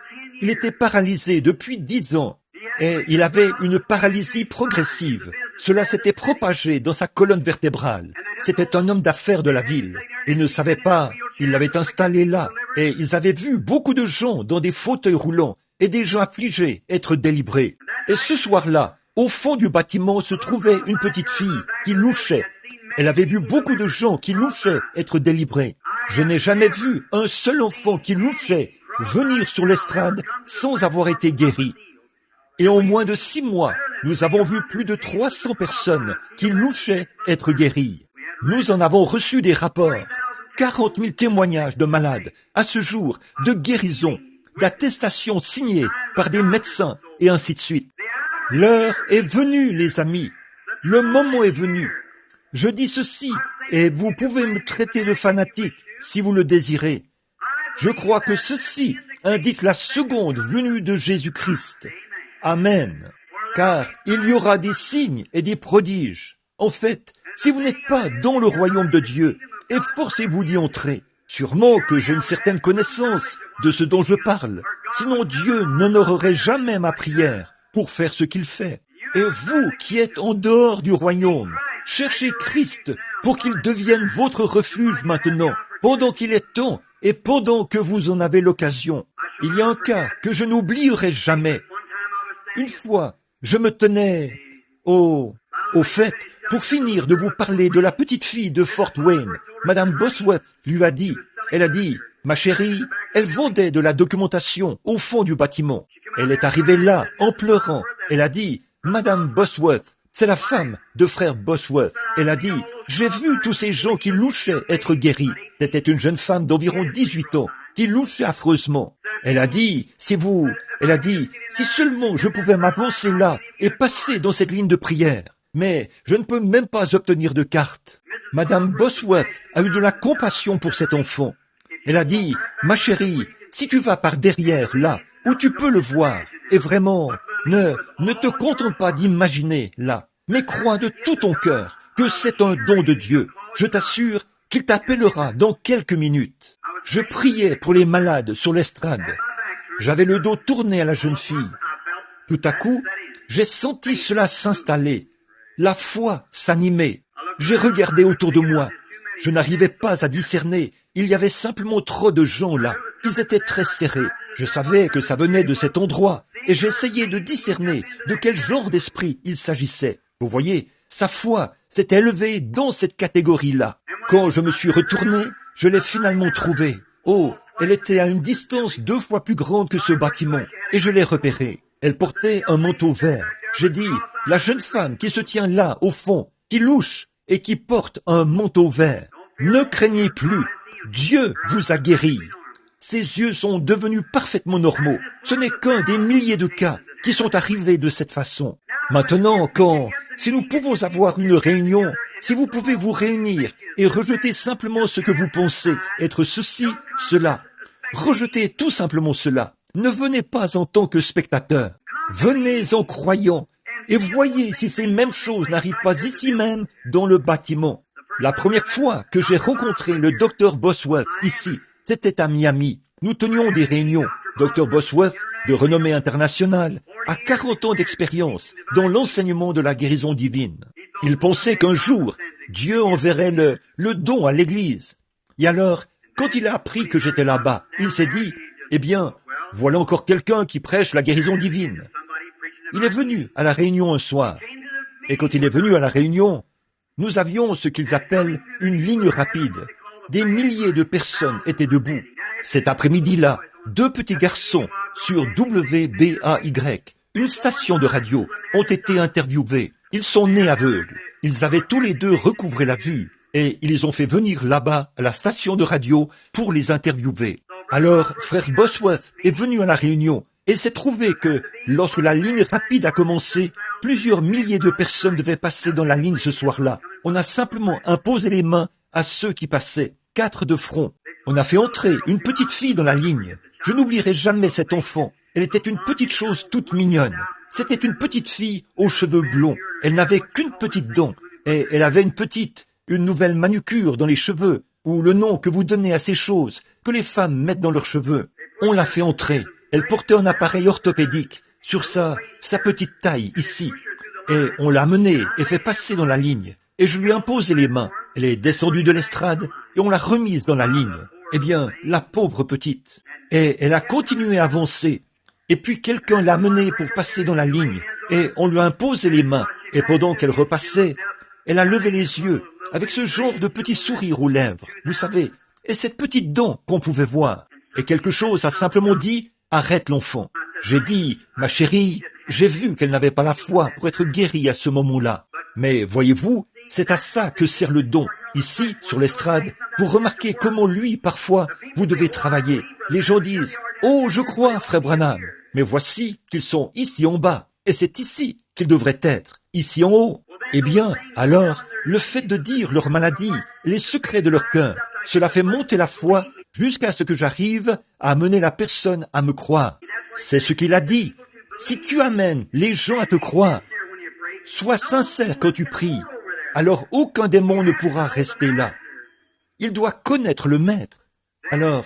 Il était paralysé depuis 10 ans et il avait une paralysie progressive. Cela s'était propagé dans sa colonne vertébrale. C'était un homme d'affaires de la ville. Il ne savait pas, il l'avait installé là et ils avaient vu beaucoup de gens dans des fauteuils roulants et des gens affligés être délivrés. Et ce soir-là, au fond du bâtiment se trouvait une petite fille qui louchait. Elle avait vu beaucoup de gens qui louchaient être délivrés. Je n'ai jamais vu un seul enfant qui louchait venir sur l'estrade sans avoir été guéri. Et en moins de 6 mois, nous avons vu plus de 300 personnes qui louchaient être guéries. Nous en avons reçu des rapports. 40 000 témoignages de malades, à ce jour, de guérisons, d'attestations signées par des médecins, et ainsi de suite. L'heure est venue, les amis. Le moment est venu. Je dis ceci, et vous pouvez me traiter de fanatique si vous le désirez. Je crois que ceci indique la seconde venue de Jésus-Christ. Amen. Car il y aura des signes et des prodiges. En fait, si vous n'êtes pas dans le royaume de Dieu, efforcez-vous d'y entrer. Sûrement que j'ai une certaine connaissance de ce dont je parle. Sinon Dieu n'honorerait jamais ma prière. pour faire ce qu'il fait. Et vous qui êtes en dehors du royaume, cherchez Christ pour qu'il devienne votre refuge maintenant, pendant qu'il est temps et pendant que vous en avez l'occasion. Il y a un cas que je n'oublierai jamais. Une fois, je me tenais au fait, pour finir de vous parler de la petite fille de Fort Wayne, Madame Bosworth lui a dit, elle a dit, ma chérie, elle vendait de la documentation au fond du bâtiment. Elle est arrivée là, en pleurant. Elle a dit, Madame Bosworth, c'est la femme de frère Bosworth. Elle a dit, j'ai vu tous ces gens qui louchaient être guéris. C'était une jeune femme d'environ 18 ans, qui louchait affreusement. Elle a dit, si seulement je pouvais m'avancer là et passer dans cette ligne de prière. Mais je ne peux même pas obtenir de carte. Madame Bosworth a eu de la compassion pour cet enfant. Elle a dit, ma chérie, si tu vas par derrière là, où tu peux le voir, et vraiment, ne te contente pas d'imaginer là, mais crois de tout ton cœur que c'est un don de Dieu. Je t'assure qu'il t'appellera dans quelques minutes. Je priais pour les malades sur l'estrade. J'avais le dos tourné à la jeune fille. Tout à coup, j'ai senti cela s'installer. La foi s'animait. J'ai regardé autour de moi. Je n'arrivais pas à discerner. Il y avait simplement trop de gens là. Ils étaient très serrés. Je savais que ça venait de cet endroit. Et j'essayais de discerner de quel genre d'esprit il s'agissait. Vous voyez, sa foi s'était élevée dans cette catégorie-là. Quand je me suis retourné, je l'ai finalement trouvée. Oh, elle était à une distance 2 fois plus grande que ce bâtiment. Et je l'ai repérée. Elle portait un manteau vert. J'ai dit, la jeune femme qui se tient là, au fond, qui louche et qui porte un manteau vert, ne craignez plus. Dieu vous a guéri. Ses yeux sont devenus parfaitement normaux. Ce n'est qu'un des milliers de cas qui sont arrivés de cette façon. Maintenant, si nous pouvons avoir une réunion, si vous pouvez vous réunir et rejeter simplement ce que vous pensez être ceci, cela. Rejetez tout simplement cela. Ne venez pas en tant que spectateur. Venez en croyant et voyez si ces mêmes choses n'arrivent pas ici même dans le bâtiment. La première fois que j'ai rencontré le Dr Bosworth ici, c'était à Miami. Nous tenions des réunions. Dr Bosworth, de renommée internationale, a 40 ans d'expérience dans l'enseignement de la guérison divine. Il pensait qu'un jour, Dieu enverrait le don à l'Église. Et alors, quand il a appris que j'étais là-bas, il s'est dit, eh bien, voilà encore quelqu'un qui prêche la guérison divine. Il est venu à la réunion un soir. Et quand il est venu à la réunion, nous avions ce qu'ils appellent une ligne rapide. Des milliers de personnes étaient debout. Cet après-midi-là, 2 petits garçons sur WBAY, une station de radio, ont été interviewés. Ils sont nés aveugles. Ils avaient tous les 2 recouvré la vue. Et ils les ont fait venir là-bas, à la station de radio, pour les interviewer. Alors, frère Bosworth est venu à la réunion. Et il s'est trouvé que, lorsque la ligne rapide a commencé, plusieurs milliers de personnes devaient passer dans la ligne ce soir-là. On a simplement imposé les mains à ceux qui passaient, 4 de front. On a fait entrer une petite fille dans la ligne. Je n'oublierai jamais cet enfant. Elle était une petite chose toute mignonne. C'était une petite fille aux cheveux blonds. Elle n'avait qu'une petite dent. Et elle avait une nouvelle manucure dans les cheveux, ou le nom que vous donnez à ces choses que les femmes mettent dans leurs cheveux. On l'a fait entrer. Elle portait un appareil orthopédique sur sa petite taille ici. Et on l'a amenée et fait passer dans la ligne. Et je lui ai imposé les mains. Elle est descendue de l'estrade et on l'a remise dans la ligne. Eh bien, la pauvre petite. Et elle a continué à avancer. Et puis quelqu'un l'a amenée pour passer dans la ligne. Et on lui a imposé les mains. Et pendant qu'elle repassait, elle a levé les yeux avec ce genre de petit sourire aux lèvres, vous savez. Et cette petite dent qu'on pouvait voir. Et quelque chose a simplement dit, arrête l'enfant. J'ai dit, ma chérie, j'ai vu qu'elle n'avait pas la foi pour être guérie à ce moment-là. Mais voyez-vous, c'est à ça que sert le don. Ici, sur l'estrade, vous remarquez comment lui, parfois, vous devez travailler. Les gens disent, oh, je crois, frère Branham. Mais voici qu'ils sont ici en bas. Et c'est ici qu'ils devraient être, ici en haut. Eh bien, alors, le fait de dire leur maladie, les secrets de leur cœur, cela fait monter la foi jusqu'à ce que j'arrive à amener la personne à me croire. C'est ce qu'il a dit. Si tu amènes les gens à te croire, sois sincère quand tu pries, alors aucun démon ne pourra rester là. Il doit connaître le maître. Alors,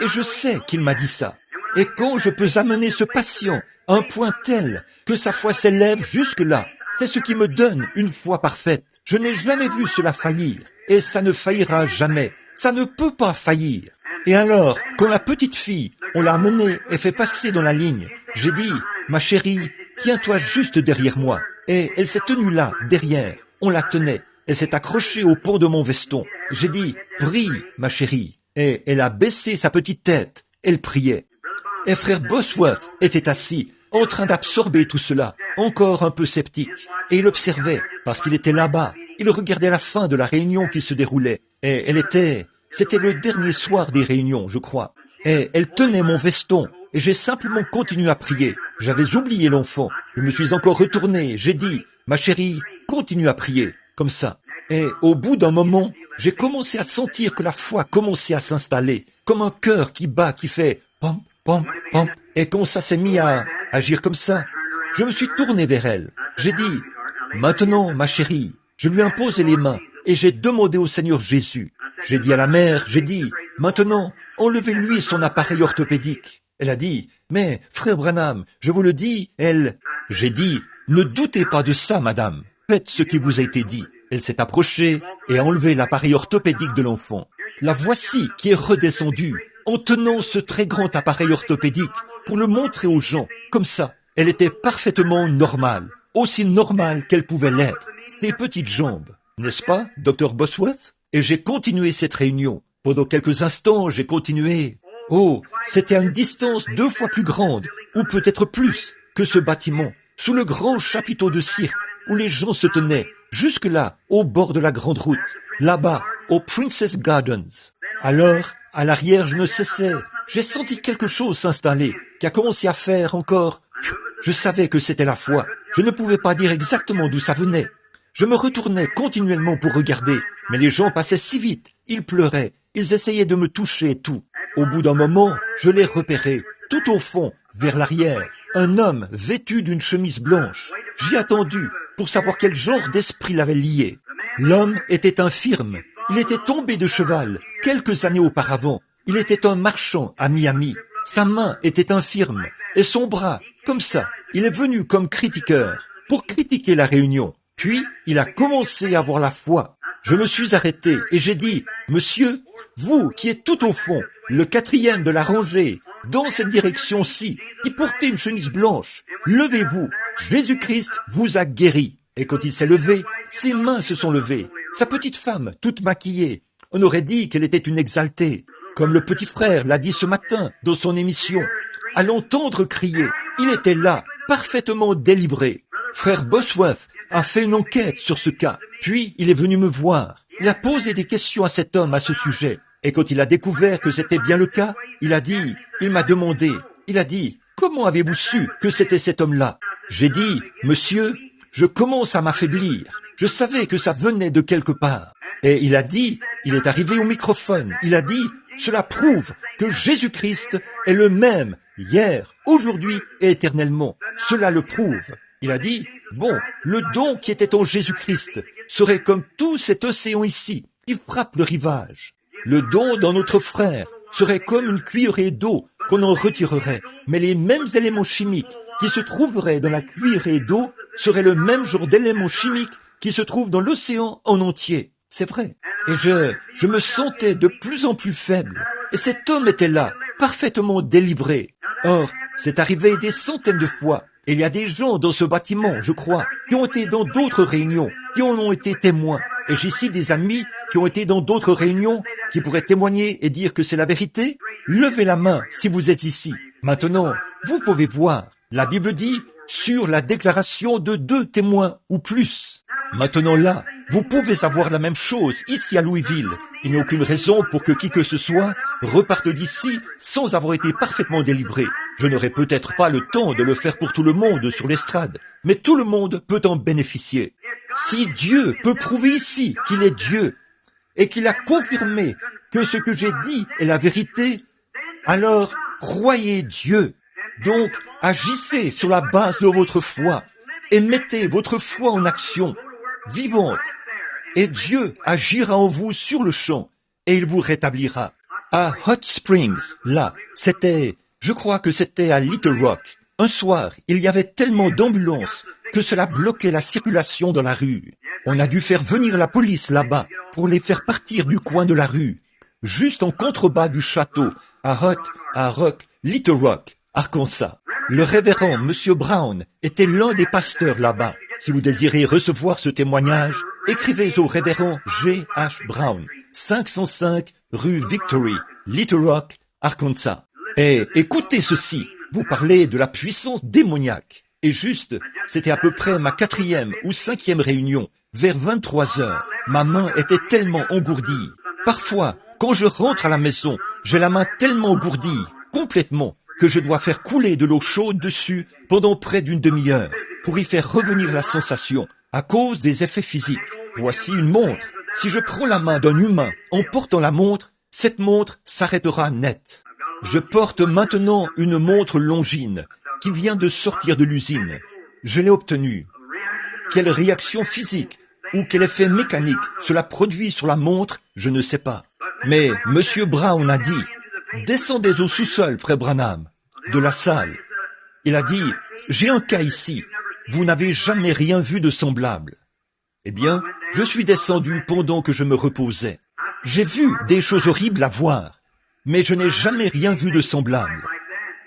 et je sais qu'il m'a dit ça. Et quand je peux amener ce patient à un point tel que sa foi s'élève jusque-là. C'est ce qui me donne une foi parfaite. Je n'ai jamais vu cela faillir, et ça ne faillira jamais. Ça ne peut pas faillir. Et alors, quand la petite fille, on l'a amenée et fait passer dans la ligne, j'ai dit, ma chérie, tiens-toi juste derrière moi. Et elle s'est tenue là, derrière. On la tenait. Elle s'est accrochée au pont de mon veston. J'ai dit, prie, ma chérie. Et elle a baissé sa petite tête. Elle priait. Et frère Bosworth était assis, en train d'absorber tout cela, encore un peu sceptique. Et il observait, parce qu'il était là-bas. Il regardait la fin de la réunion qui se déroulait. Et c'était le dernier soir des réunions, je crois. Et elle tenait mon veston. Et j'ai simplement continué à prier. J'avais oublié l'enfant. Je me suis encore retourné. J'ai dit, ma chérie, continue à prier. Comme ça. Et au bout d'un moment, j'ai commencé à sentir que la foi commençait à s'installer. Comme un cœur qui bat, qui fait pom, pom, pom. Et quand ça s'est mis à agir comme ça, je me suis tourné vers elle. J'ai dit, maintenant, ma chérie, je lui ai imposé les mains et j'ai demandé au Seigneur Jésus. J'ai dit à la mère, j'ai dit, maintenant, enlevez-lui son appareil orthopédique. Elle a dit, mais frère Branham, je vous le dis, J'ai dit, ne doutez pas de ça, madame. Faites ce qui vous a été dit. Elle s'est approchée et a enlevé l'appareil orthopédique de l'enfant. La voici qui est redescendue en tenant ce très grand appareil orthopédique pour le montrer aux gens. Comme ça, elle était parfaitement normale, aussi normale qu'elle pouvait l'être. Ses petites jambes, n'est-ce pas, Dr. Bosworth? Et j'ai continué cette réunion. Pendant quelques instants, j'ai continué. Oh, c'était à une distance 2 fois plus grande, ou peut-être plus, que ce bâtiment, sous le grand chapiteau de cirque, où les gens se tenaient, jusque-là, au bord de la grande route, là-bas, au Princess Gardens. Alors, à l'arrière, je ne cessais. J'ai senti quelque chose s'installer, qui a commencé à faire encore. Je savais que c'était la foi. Je ne pouvais pas dire exactement d'où ça venait. Je me retournais continuellement pour regarder, mais les gens passaient si vite. Ils pleuraient, ils essayaient de me toucher et tout. Au bout d'un moment, je les repérais, tout au fond, vers l'arrière. Un homme vêtu d'une chemise blanche. J'y attendu pour savoir quel genre d'esprit l'avait lié. L'homme était infirme. Il était tombé de cheval quelques années auparavant. Il était un marchand à Miami. Sa main était infirme et son bras, comme ça, il est venu comme critiqueur pour critiquer la réunion. Puis, il a commencé à avoir la foi. Je me suis arrêté et j'ai dit, « Monsieur, vous qui êtes tout au fond, le 4e de la rangée, dans cette direction-ci, qui portez une chemise blanche, levez-vous, Jésus-Christ vous a guéri. » Et quand il s'est levé, ses mains se sont levées. Sa petite femme, toute maquillée, on aurait dit qu'elle était une exaltée. Comme le petit frère l'a dit ce matin dans son émission, à l'entendre crier, il était là, parfaitement délivré. Frère Bosworth a fait une enquête sur ce cas, puis il est venu me voir. Il a posé des questions à cet homme à ce sujet. Et quand il a découvert que c'était bien le cas, il m'a demandé, comment avez-vous su que c'était cet homme-là? J'ai dit, monsieur, je commence à m'affaiblir. Je savais que ça venait de quelque part. Et il est arrivé au microphone, il a dit, cela prouve que Jésus-Christ est le même hier, aujourd'hui et éternellement. Cela le prouve. Il a dit, bon, le don qui était en Jésus-Christ serait comme tout cet océan ici, qui frappe le rivage. Le don dans notre frère serait comme une cuillerée d'eau qu'on en retirerait. Mais les mêmes éléments chimiques qui se trouveraient dans la cuillerée d'eau seraient le même genre d'éléments chimiques qui se trouvent dans l'océan en entier. C'est vrai. Et je me sentais de plus en plus faible. Et cet homme était là, parfaitement délivré. Or, c'est arrivé des centaines de fois. Et il y a des gens dans ce bâtiment, je crois, qui ont été dans d'autres réunions, qui en ont été témoins. Et j'ai ici des amis qui ont été dans d'autres réunions, qui pourraient témoigner et dire que c'est la vérité. Levez la main si vous êtes ici. Maintenant, vous pouvez voir. La Bible dit, sur la déclaration de 2 témoins ou plus. Maintenant là, vous pouvez avoir la même chose ici à Louisville. Il n'y a aucune raison pour que qui que ce soit reparte d'ici sans avoir été parfaitement délivré. Je n'aurai peut-être pas le temps de le faire pour tout le monde sur l'estrade, mais tout le monde peut en bénéficier. Si Dieu peut prouver ici qu'il est Dieu et qu'il a confirmé que ce que j'ai dit est la vérité, alors croyez Dieu. Donc, agissez sur la base de votre foi et mettez votre foi en action, vivante. Et Dieu agira en vous sur le champ et il vous rétablira. À Hot Springs, là, je crois que c'était à Little Rock, Un soir, il y avait tellement d'ambulances que cela bloquait la circulation dans la rue. On a dû faire venir la police là-bas pour les faire partir du coin de la rue, juste en contrebas du château, à Rock, Little Rock, Arkansas. Le révérend Monsieur Brown était l'un des pasteurs là-bas. Si vous désirez recevoir ce témoignage, écrivez au révérend G. H. Brown, 505 rue Victory, Little Rock, Arkansas. Et écoutez ceci, vous parlez de la puissance démoniaque. Et juste, c'était à peu près ma 4e ou 5e réunion, vers 23 heures. Ma main était tellement engourdie. Parfois, quand je rentre à la maison, j'ai la main tellement engourdie, complètement, que je dois faire couler de l'eau chaude dessus pendant près d'une demi-heure pour y faire revenir la sensation à cause des effets physiques. Voici une montre. Si je prends la main d'un humain en portant la montre, cette montre s'arrêtera net. Je porte maintenant une montre Longines qui vient de sortir de l'usine. Je l'ai obtenue. Quelle réaction physique ou quel effet mécanique cela produit sur la montre, je ne sais pas. Mais Monsieur Brown a dit, « Descendez au sous-sol, frère Branham, de la salle. » Il a dit, « J'ai un cas ici. Vous n'avez jamais rien vu de semblable. » Eh bien, je suis descendu pendant que je me reposais. J'ai vu des choses horribles à voir, mais je n'ai jamais rien vu de semblable.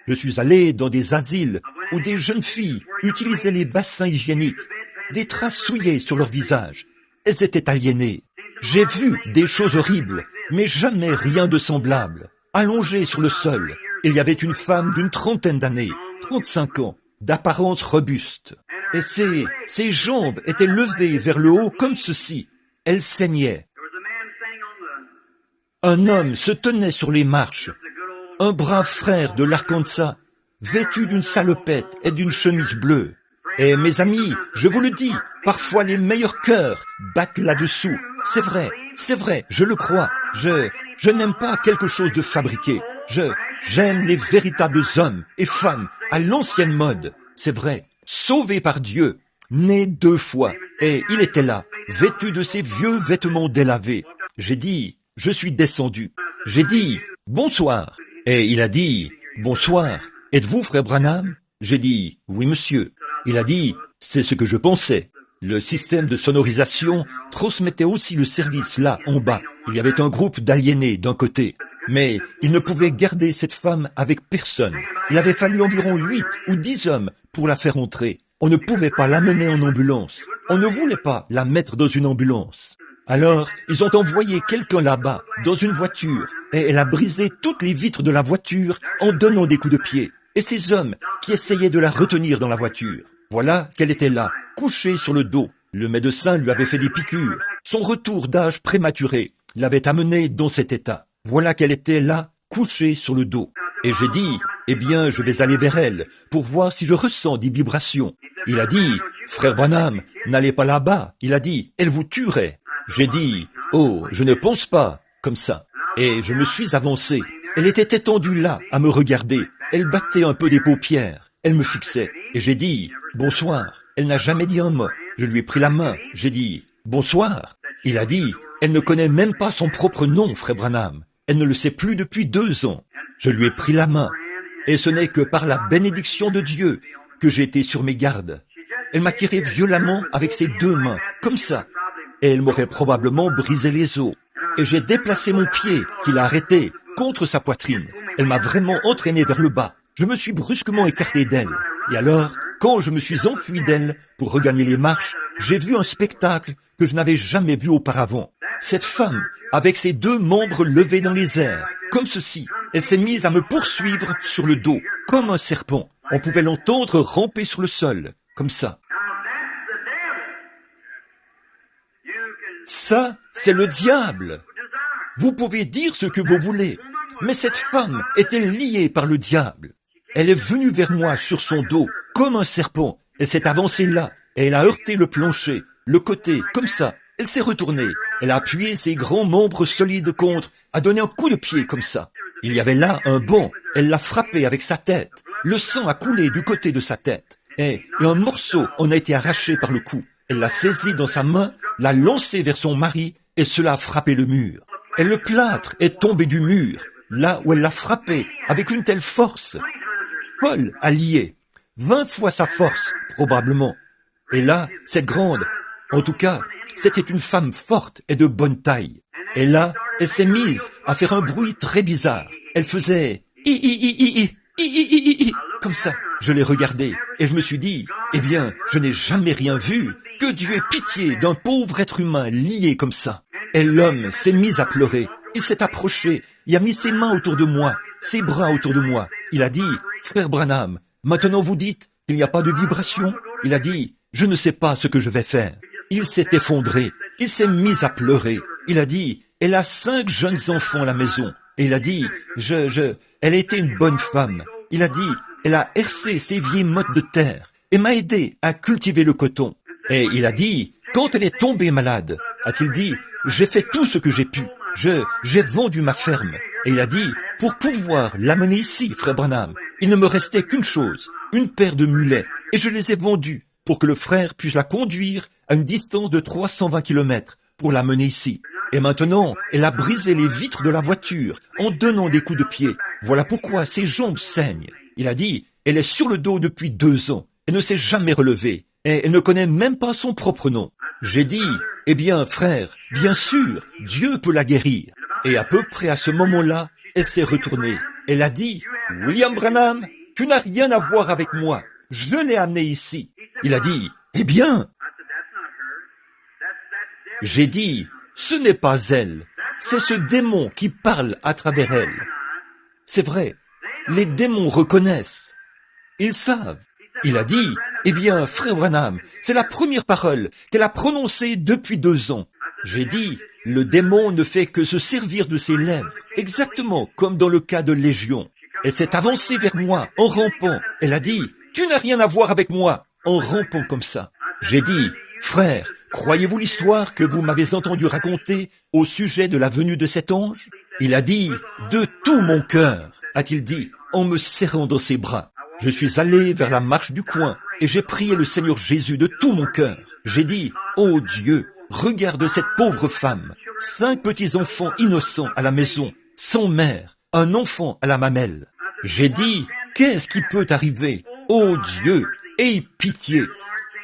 Je suis allé dans des asiles où des jeunes filles utilisaient les bassins hygiéniques, des traces souillées sur leur visage. Elles étaient aliénées. J'ai vu des choses horribles, mais jamais rien de semblable. Allongée sur le sol, il y avait une femme d'une 30aine d'années, 35 ans, d'apparence robuste. Et ses jambes étaient levées vers le haut comme ceci. Elle saignait. Un homme se tenait sur les marches, un brave frère de l'Arkansas, vêtu d'une salopette et d'une chemise bleue. Et mes amis, je vous le dis, parfois les meilleurs cœurs battent là-dessous. C'est vrai, je le crois. Je n'aime pas quelque chose de fabriqué. J'aime les véritables hommes et femmes à l'ancienne mode. C'est vrai, sauvés par Dieu, nés 2 fois. Et il était là, vêtu de ses vieux vêtements délavés. J'ai dit, je suis descendu. J'ai dit, bonsoir. Et il a dit, bonsoir. Êtes-vous frère Branham? J'ai dit, oui monsieur. Il a dit, c'est ce que je pensais. Le système de sonorisation transmettait aussi le service là, en bas. Il y avait un groupe d'aliénés d'un côté. Mais il ne pouvait garder cette femme avec personne. Il avait fallu environ 8 ou 10 hommes pour la faire entrer. On ne pouvait pas l'amener en ambulance. On ne voulait pas la mettre dans une ambulance. Alors, ils ont envoyé quelqu'un là-bas, dans une voiture, et elle a brisé toutes les vitres de la voiture en donnant des coups de pied. Et ces hommes qui essayaient de la retenir dans la voiture. Voilà qu'elle était là, couchée sur le dos. Le médecin lui avait fait des piqûres. Son retour d'âge prématuré l'avait amenée dans cet état. Voilà qu'elle était là, couchée sur le dos. Et j'ai dit, eh bien, je vais aller vers elle pour voir si je ressens des vibrations. Il a dit, frère Branham, n'allez pas là-bas. Il a dit, elle vous tuerait. J'ai dit, oh, je ne pense pas, comme ça. Et je me suis avancé. Elle était étendue là, à me regarder. Elle battait un peu des paupières. Elle me fixait. Et j'ai dit, bonsoir. Elle n'a jamais dit un mot. Je lui ai pris la main. J'ai dit, bonsoir. Il a dit, elle ne connaît même pas son propre nom, frère Branham. Elle ne le sait plus depuis 2 ans. Je lui ai pris la main. Et ce n'est que par la bénédiction de Dieu que j'ai été sur mes gardes. Elle m'a tiré violemment avec ses 2 mains, comme ça. Et elle m'aurait probablement brisé les os. Et j'ai déplacé mon pied, qu'il a arrêté, contre sa poitrine. Elle m'a vraiment entraîné vers le bas. Je me suis brusquement écarté d'elle. Et alors, quand je me suis enfui d'elle pour regagner les marches, j'ai vu un spectacle que je n'avais jamais vu auparavant. Cette femme, avec ses 2 membres levés dans les airs, comme ceci, elle s'est mise à me poursuivre sur le dos, comme un serpent. On pouvait l'entendre ramper sur le sol, comme ça. Ça, c'est le diable. Vous pouvez dire ce que vous voulez, mais cette femme était liée par le diable. Elle est venue vers moi sur son dos, comme un serpent. Elle s'est avancée là, et elle a heurté le plancher, le côté, comme ça. Elle s'est retournée. Elle a appuyé ses grands membres solides contre, a donné un coup de pied comme ça. Il y avait là un banc. Elle l'a frappé avec sa tête. Le sang a coulé du côté de sa tête. Et un morceau en a été arraché par le cou. Elle l'a saisi dans sa main, l'a lancé vers son mari, et cela a frappé le mur. Et le plâtre est tombé du mur, là où elle l'a frappé, avec une telle force. Paul a lié. 20 fois sa force, probablement. Et là, cette grande, en tout cas, c'était une femme forte et de bonne taille. Et là, elle s'est mise à faire un bruit très bizarre. Elle faisait comme ça. Je l'ai regardée et je me suis dit, eh bien, je n'ai jamais rien vu. Que Dieu ait pitié d'un pauvre être humain lié comme ça. Et l'homme s'est mis à pleurer. Il s'est approché. Il a mis ses mains autour de moi, ses bras autour de moi. Il a dit, frère Branham, maintenant vous dites qu'il n'y a pas de vibration. Il a dit, je ne sais pas ce que je vais faire. Il s'est effondré. Il s'est mis à pleurer. Il a dit, elle a 5 jeunes enfants à la maison. Et il a dit, elle était une bonne femme. Il a dit, elle a hercé ses vieilles mottes de terre et m'a aidé à cultiver le coton. Et il a dit, quand elle est tombée malade, a-t-il dit, j'ai fait tout ce que j'ai pu. J'ai vendu ma ferme. Et il a dit, pour pouvoir l'amener ici, frère Branham, il ne me restait qu'une chose, une paire de mulets. Et je les ai vendus pour que le frère puisse la conduire à une distance de 320 km pour l'amener ici. Et maintenant, elle a brisé les vitres de la voiture en donnant des coups de pied. Voilà pourquoi ses jambes saignent. Il a dit, elle est sur le dos depuis 2 ans. Elle ne s'est jamais relevée. Et elle ne connaît même pas son propre nom. J'ai dit, eh bien, frère, bien sûr, Dieu peut la guérir. Et à peu près à ce moment-là, elle s'est retournée. Elle a dit, William Branham, tu n'as rien à voir avec moi. Je l'ai amenée ici. Il a dit, eh bien. J'ai dit, ce n'est pas elle. C'est ce démon qui parle à travers elle. C'est vrai, les démons reconnaissent. Ils savent. Il a dit, eh bien, frère Branham, c'est la première parole qu'elle a prononcée depuis 2 ans. J'ai dit, le démon ne fait que se servir de ses lèvres, exactement comme dans le cas de Légion. Elle s'est avancée vers moi en rampant. Elle a dit, tu n'as rien à voir avec moi, en rampant comme ça. J'ai dit, frère, croyez-vous l'histoire que vous m'avez entendu raconter au sujet de la venue de cet ange? Il a dit, de tout mon cœur, a-t-il dit, en me serrant dans ses bras. Je suis allé vers la marche du coin et j'ai prié le Seigneur Jésus de tout mon cœur. J'ai dit, oh Dieu, regarde cette pauvre femme, 5 petits-enfants innocents à la maison, sans mère, un enfant à la mamelle. J'ai dit, qu'est-ce qui peut arriver? Oh Dieu, aie pitié.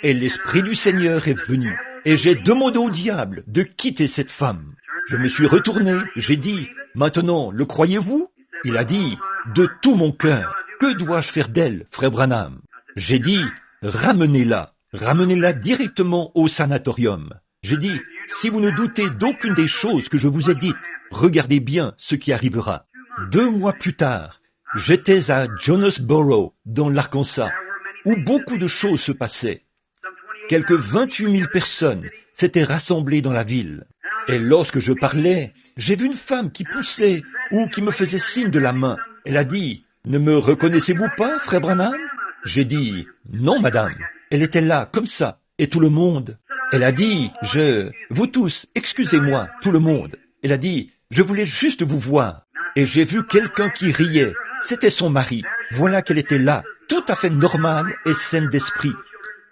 Et l'Esprit du Seigneur est venu et j'ai demandé au diable de quitter cette femme. Je me suis retourné, j'ai dit, maintenant, le croyez-vous? Il a dit, de tout mon cœur. Que dois-je faire d'elle, frère Branham? J'ai dit, ramenez-la directement au sanatorium. J'ai dit, si vous ne doutez d'aucune des choses que je vous ai dites, regardez bien ce qui arrivera. 2 mois plus tard, j'étais à Jonesboro, dans l'Arkansas, où beaucoup de choses se passaient. Quelques 28 000 personnes s'étaient rassemblées dans la ville. Et lorsque je parlais, j'ai vu une femme qui poussait ou qui me faisait signe de la main. Elle a dit, ne me reconnaissez-vous pas, frère Branham? J'ai dit, non, madame. Elle était là, comme ça, et tout le monde. Elle a dit, vous tous, excusez-moi, tout le monde. Elle a dit, je voulais juste vous voir. Et j'ai vu quelqu'un qui riait. C'était son mari. Voilà qu'elle était là, tout à fait normale et saine d'esprit.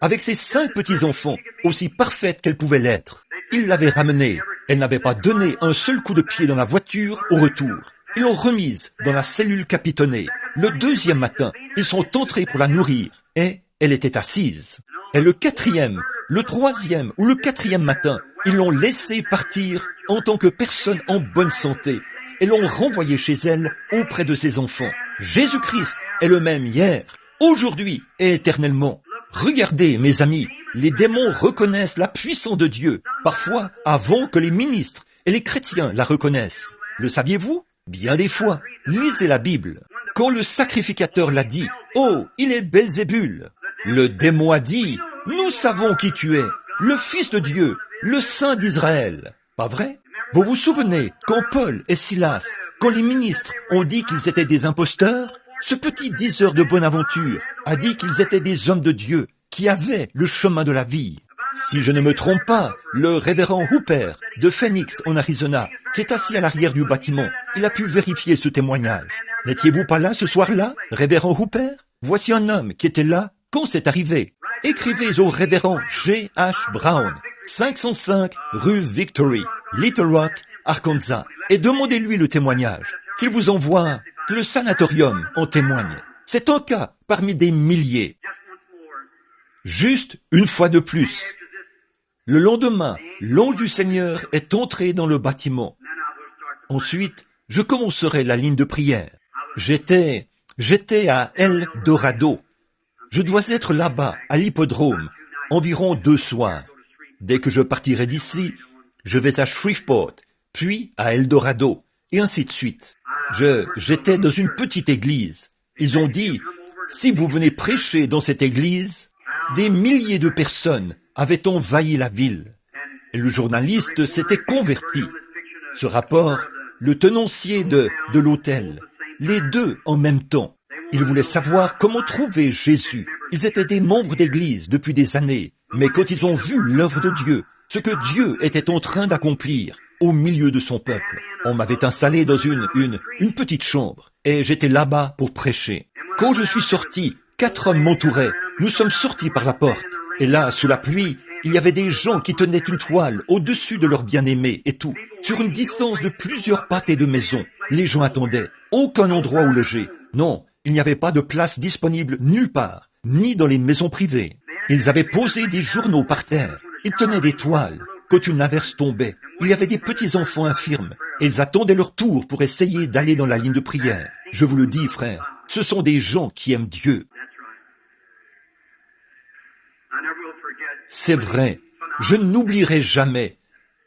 Avec ses 5 petits-enfants, aussi parfaite qu'elle pouvait l'être. Il l'avait ramenée. Elle n'avait pas donné un seul coup de pied dans la voiture au retour. Ils l'ont remise dans la cellule capitonnée. Le 2e matin, ils sont entrés pour la nourrir et elle était assise. Et le 4e, le 3e ou le 4e matin, ils l'ont laissée partir en tant que personne en bonne santé et l'ont renvoyée chez elle auprès de ses enfants. Jésus-Christ est le même hier, aujourd'hui et éternellement. Regardez, mes amis, les démons reconnaissent la puissance de Dieu, parfois avant que les ministres et les chrétiens la reconnaissent. Le saviez-vous? Bien des fois, lisez la Bible. Quand le sacrificateur l'a dit, « Oh, il est Belzébul », le démon a dit, « Nous savons qui tu es, le Fils de Dieu, le Saint d'Israël. » Pas vrai? Vous vous souvenez, quand Paul et Silas, quand les ministres ont dit qu'ils étaient des imposteurs, ce petit diseur de bonne aventure a dit qu'ils étaient des hommes de Dieu, qui avaient le chemin de la vie. Si je ne me trompe pas, le révérend Hooper de Phoenix en Arizona, qui est assis à l'arrière du bâtiment, il a pu vérifier ce témoignage. N'étiez-vous pas là ce soir-là, révérend Hooper? Voici un homme qui était là quand c'est arrivé. Écrivez au révérend G.H. Brown, 505 rue Victory, Little Rock, Arkansas, et demandez-lui le témoignage, qu'il vous envoie, que le sanatorium en témoigne. C'est un cas parmi des milliers. Juste une fois de plus. Le lendemain, l'ange du Seigneur est entré dans le bâtiment. Ensuite, je commencerai la ligne de prière. J'étais à El Dorado. Je dois être là-bas, à l'hippodrome, environ 2 soirs. Dès que je partirai d'ici, je vais à Shreveport, puis à El Dorado, et ainsi de suite. J'étais dans une petite église. Ils ont dit, si vous venez prêcher dans cette église, des milliers de personnes avaient envahi la ville. Et le journaliste s'était converti. Ce rapport, le tenancier de l'hôtel, les deux en même temps. Ils voulaient savoir comment trouver Jésus. Ils étaient des membres d'église depuis des années, mais quand ils ont vu l'œuvre de Dieu, ce que Dieu était en train d'accomplir au milieu de son peuple, on m'avait installé dans une petite chambre, et j'étais là-bas pour prêcher. Quand je suis sorti, 4 hommes m'entouraient. Nous sommes sortis par la porte, et là, sous la pluie, il y avait des gens qui tenaient une toile au-dessus de leur bien-aimé et tout, sur une distance de plusieurs pâtés de maison. Les gens attendaient, aucun endroit où loger. Non, il n'y avait pas de place disponible nulle part, ni dans les maisons privées. Ils avaient posé des journaux par terre, ils tenaient des toiles. Quand une averse tombait, il y avait des petits-enfants infirmes, et ils attendaient leur tour pour essayer d'aller dans la ligne de prière. Je vous le dis, frère, ce sont des gens qui aiment Dieu. C'est vrai, je n'oublierai jamais.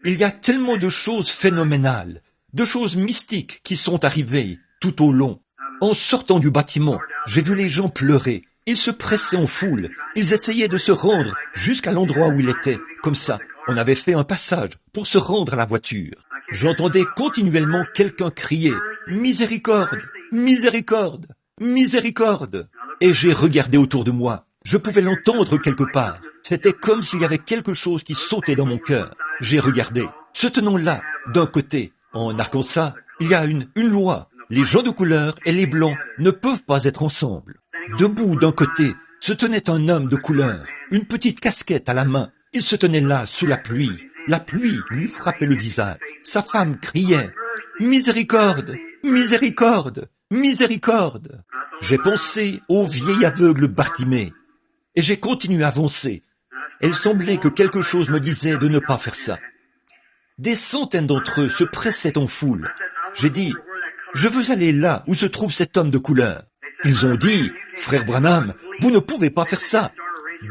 Il y a tellement de choses phénoménales, de choses mystiques qui sont arrivées tout au long. En sortant du bâtiment, j'ai vu les gens pleurer. Ils se pressaient en foule. Ils essayaient de se rendre jusqu'à l'endroit où il était. Comme ça, on avait fait un passage pour se rendre à la voiture. J'entendais continuellement quelqu'un crier « Miséricorde! Miséricorde! Miséricorde !» Et j'ai regardé autour de moi. Je pouvais l'entendre quelque part. C'était comme s'il y avait quelque chose qui sautait dans mon cœur. J'ai regardé. Se tenant là, d'un côté, en Arkansas, il y a une loi. Les gens de couleur et les blancs ne peuvent pas être ensemble. Debout d'un côté, se tenait un homme de couleur, une petite casquette à la main. Il se tenait là, sous la pluie. La pluie lui frappait le visage. Sa femme criait « Miséricorde! Miséricorde! Miséricorde !» J'ai pensé au vieil aveugle Bartimée. Et j'ai continué à avancer. Il semblait que quelque chose me disait de ne pas faire ça. Des centaines d'entre eux se pressaient en foule. J'ai dit, je veux aller là où se trouve cet homme de couleur. Ils ont dit, frère Branham, vous ne pouvez pas faire ça.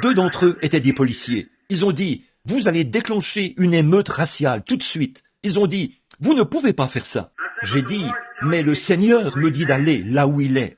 2 d'entre eux étaient des policiers. Ils ont dit, vous allez déclencher une émeute raciale tout de suite. Ils ont dit, vous ne pouvez pas faire ça. J'ai dit, mais le Seigneur me dit d'aller là où il est.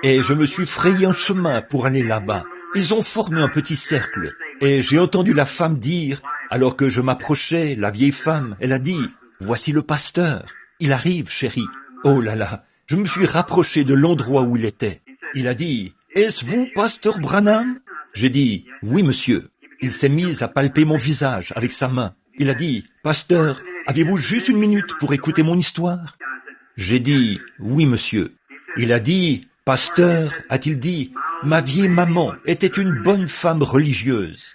Et je me suis frayé un chemin pour aller là-bas. Ils ont formé un petit cercle, et j'ai entendu la femme dire, alors que je m'approchais, la vieille femme, elle a dit, « Voici le pasteur, il arrive, chérie. » Oh là là, je me suis rapproché de l'endroit où il était. Il a dit, « Est-ce vous, pasteur Branham ?» J'ai dit, « Oui, monsieur. » Il s'est mis à palper mon visage avec sa main. Il a dit, « Pasteur, avez-vous juste 1 minute pour écouter mon histoire ?» J'ai dit, « Oui, monsieur. » Il a dit, « Pasteur, a-t-il dit, ma vieille maman était une bonne femme religieuse. »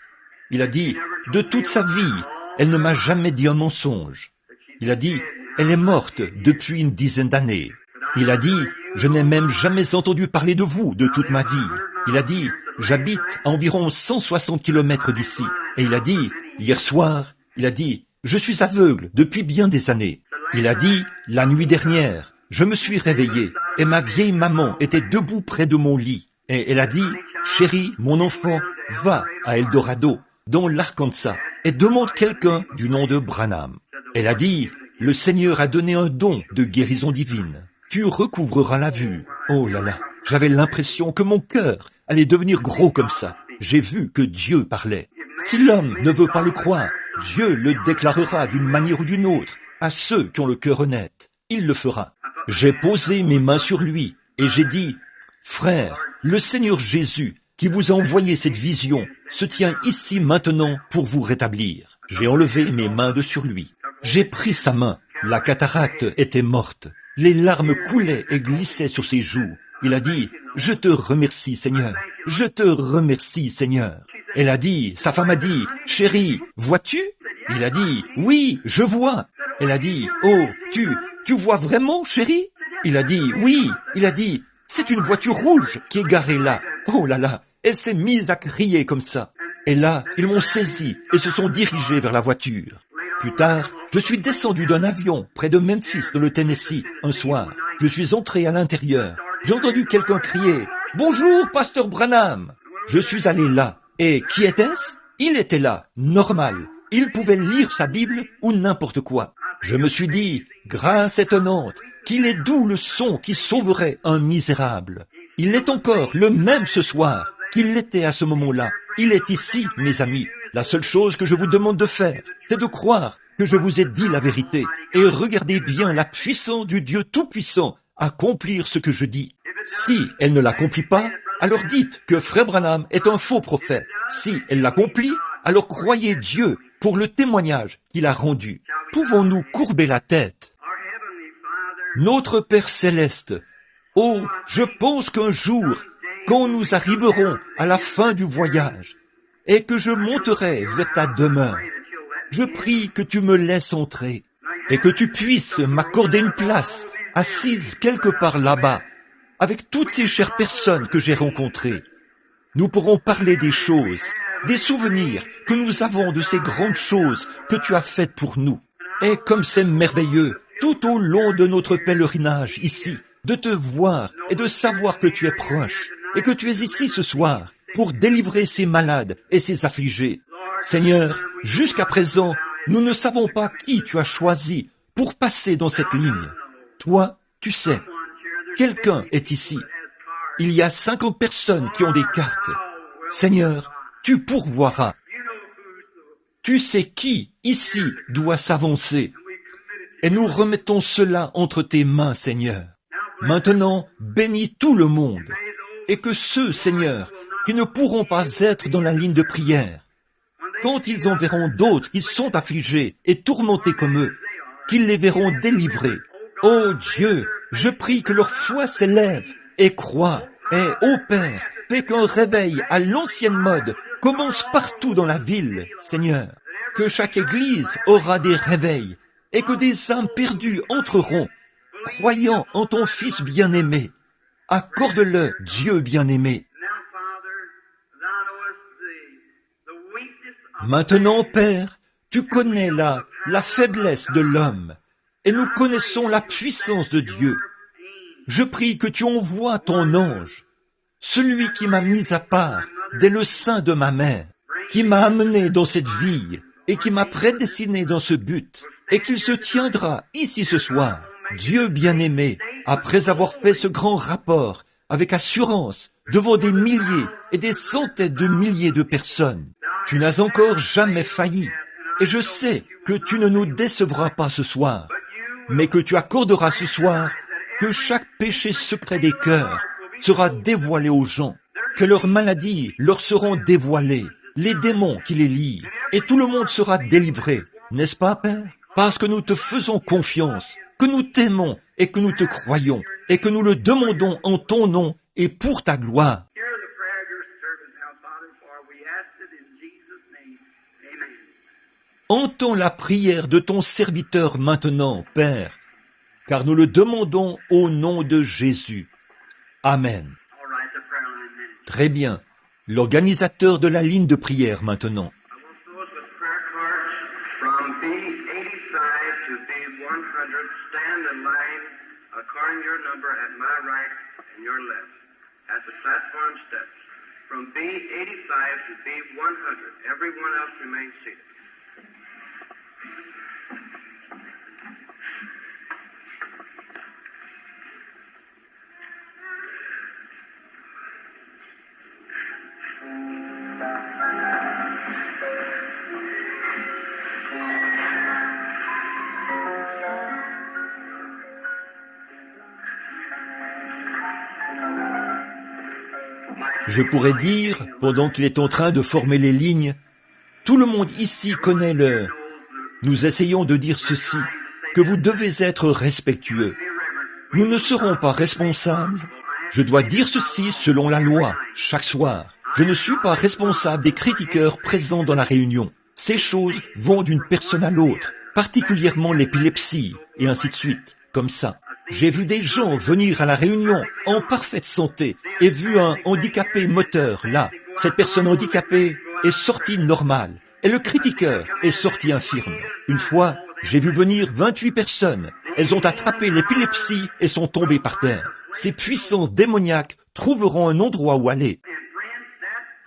Il a dit, de toute sa vie, elle ne m'a jamais dit un mensonge. Il a dit, elle est morte depuis une 10aine d'années. Il a dit, je n'ai même jamais entendu parler de vous de toute ma vie. Il a dit, j'habite à environ 160 kilomètres d'ici. Et il a dit, hier soir, il a dit, je suis aveugle depuis bien des années. Il a dit, la nuit dernière, je me suis réveillé et ma vieille maman était debout près de mon lit. Et elle a dit, chérie, mon enfant, va à El Dorado, dans l'Arkansas, et demande quelqu'un du nom de Branham. Elle a dit, le Seigneur a donné un don de guérison divine. Tu recouvreras la vue. Oh là là, j'avais l'impression que mon cœur allait devenir gros comme ça. J'ai vu que Dieu parlait. Si l'homme ne veut pas le croire, Dieu le déclarera d'une manière ou d'une autre à ceux qui ont le cœur honnête. Il le fera. J'ai posé mes mains sur lui et j'ai dit, frère, le Seigneur Jésus qui vous a envoyé cette vision se tient ici maintenant pour vous rétablir. J'ai enlevé mes mains de sur lui. J'ai pris sa main. La cataracte était morte. Les larmes coulaient et glissaient sur ses joues. Il a dit, je te remercie Seigneur. Je te remercie Seigneur. Elle a dit, sa femme a dit, chérie, vois-tu? Il a dit, oui, je vois. Elle a dit, oh, tu vois vraiment, chérie? Il a dit, oui. Il a dit, c'est une voiture rouge qui est garée là. Oh là là, elle s'est mise à crier comme ça. Et là, ils m'ont saisi et se sont dirigés vers la voiture. Plus tard, je suis descendu d'un avion près de Memphis, dans le Tennessee, un soir. Je suis entré à l'intérieur. J'ai entendu quelqu'un crier « Bonjour, pasteur Branham !» Je suis allé là. Et qui était-ce? Il était là, normal. Il pouvait lire sa Bible ou n'importe quoi. Je me suis dit « Grâce étonnante, qu'il est doux le son qui sauverait un misérable. » Il est encore le même ce soir qu'il l'était à ce moment-là. Il est ici, mes amis. La seule chose que je vous demande de faire, c'est de croire que je vous ai dit la vérité et regardez bien la puissance du Dieu Tout-Puissant accomplir ce que je dis. Si elle ne l'accomplit pas, alors dites que Frère Branham est un faux prophète. Si elle l'accomplit, alors croyez Dieu pour le témoignage qu'il a rendu. Pouvons-nous courber la tête? Notre Père Céleste, oh, je pense qu'un jour, quand nous arriverons à la fin du voyage, et que je monterai vers ta demeure, je prie que tu me laisses entrer, et que tu puisses m'accorder une place, assise quelque part là-bas, avec toutes ces chères personnes que j'ai rencontrées. Nous pourrons parler des choses, des souvenirs que nous avons de ces grandes choses que tu as faites pour nous. Et comme c'est merveilleux, tout au long de notre pèlerinage ici, de te voir et de savoir que tu es proche, et que tu es ici ce soir pour délivrer ces malades et ces affligés. Seigneur, jusqu'à présent, nous ne savons pas qui tu as choisi pour passer dans cette ligne. Toi, tu sais. Quelqu'un est ici. Il y a 50 personnes qui ont des cartes. Seigneur, tu pourvoiras. Tu sais qui, ici, doit s'avancer. Et nous remettons cela entre tes mains, Seigneur. Maintenant, bénis tout le monde. Et que ceux, Seigneur, qui ne pourront pas être dans la ligne de prière, quand ils en verront d'autres qui sont affligés et tourmentés comme eux, qu'ils les verront délivrés. Ô Dieu, je prie que leur foi s'élève et croit. Et, ô Père, fais qu'un réveil à l'ancienne mode commence partout dans la ville, Seigneur. Que chaque église aura des réveils et que des âmes perdues entreront, croyant en ton Fils bien-aimé. Accorde-le, Dieu bien-aimé. Maintenant, Père, tu connais la faiblesse de l'homme, et nous connaissons la puissance de Dieu. Je prie que tu envoies ton ange, celui qui m'a mis à part dès le sein de ma mère, qui m'a amené dans cette vie et qui m'a prédestiné dans ce but, et qu'il se tiendra ici ce soir. Dieu bien-aimé, après avoir fait ce grand rapport avec assurance devant des milliers et des centaines de milliers de personnes, tu n'as encore jamais failli. Et je sais que tu ne nous décevras pas ce soir, mais que tu accorderas ce soir que chaque péché secret des cœurs sera dévoilé aux gens, que leurs maladies leur seront dévoilées, les démons qui les lient, et tout le monde sera délivré. N'est-ce pas, Père? Parce que nous te faisons confiance, que nous t'aimons et que nous te croyons, et que nous le demandons en ton nom et pour ta gloire. Entends la prière de ton serviteur maintenant, Père, car nous le demandons au nom de Jésus. Amen. Très bien. L'organisateur de la ligne de prière maintenant. From B85 to B100. Everyone else remains seated. Je pourrais dire, pendant qu'il est en train de former les lignes, tout le monde ici connaît le... Nous essayons de dire ceci, que vous devez être respectueux. Nous ne serons pas responsables. Je dois dire ceci selon la loi, chaque soir. Je ne suis pas responsable des critiqueurs présents dans la réunion. Ces choses vont d'une personne à l'autre, particulièrement l'épilepsie, et ainsi de suite, comme ça. J'ai vu des gens venir à la réunion en parfaite santé et vu un handicapé moteur là. Cette personne handicapée est sortie normale et le critiqueur est sorti infirme. Une fois, j'ai vu venir 28 personnes. Elles ont attrapé l'épilepsie et sont tombées par terre. Ces puissances démoniaques trouveront un endroit où aller.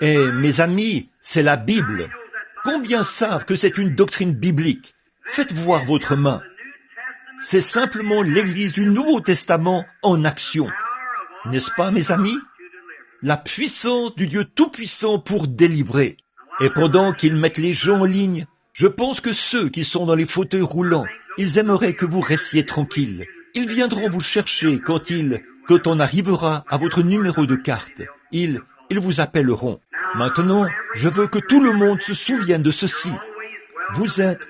Et mes amis, c'est la Bible. Combien savent que c'est une doctrine biblique? Faites voir votre main. C'est simplement l'Église du Nouveau Testament en action. N'est-ce pas, mes amis? La puissance du Dieu Tout-Puissant pour délivrer. Et pendant qu'ils mettent les gens en ligne, je pense que ceux qui sont dans les fauteuils roulants, ils aimeraient que vous restiez tranquilles. Ils viendront vous chercher quand on arrivera à votre numéro de carte. Ils vous appelleront. Maintenant, je veux que tout le monde se souvienne de ceci. Vous êtes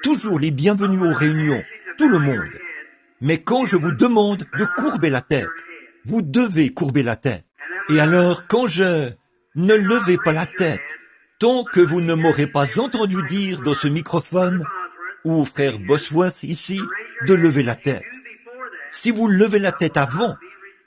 toujours les bienvenus aux réunions, tout le monde. Mais quand je vous demande de courber la tête, vous devez courber la tête. Et alors, quand ne levez pas la tête, tant que vous ne m'aurez pas entendu dire dans ce microphone, ou frère Bosworth ici, de lever la tête. Si vous levez la tête avant,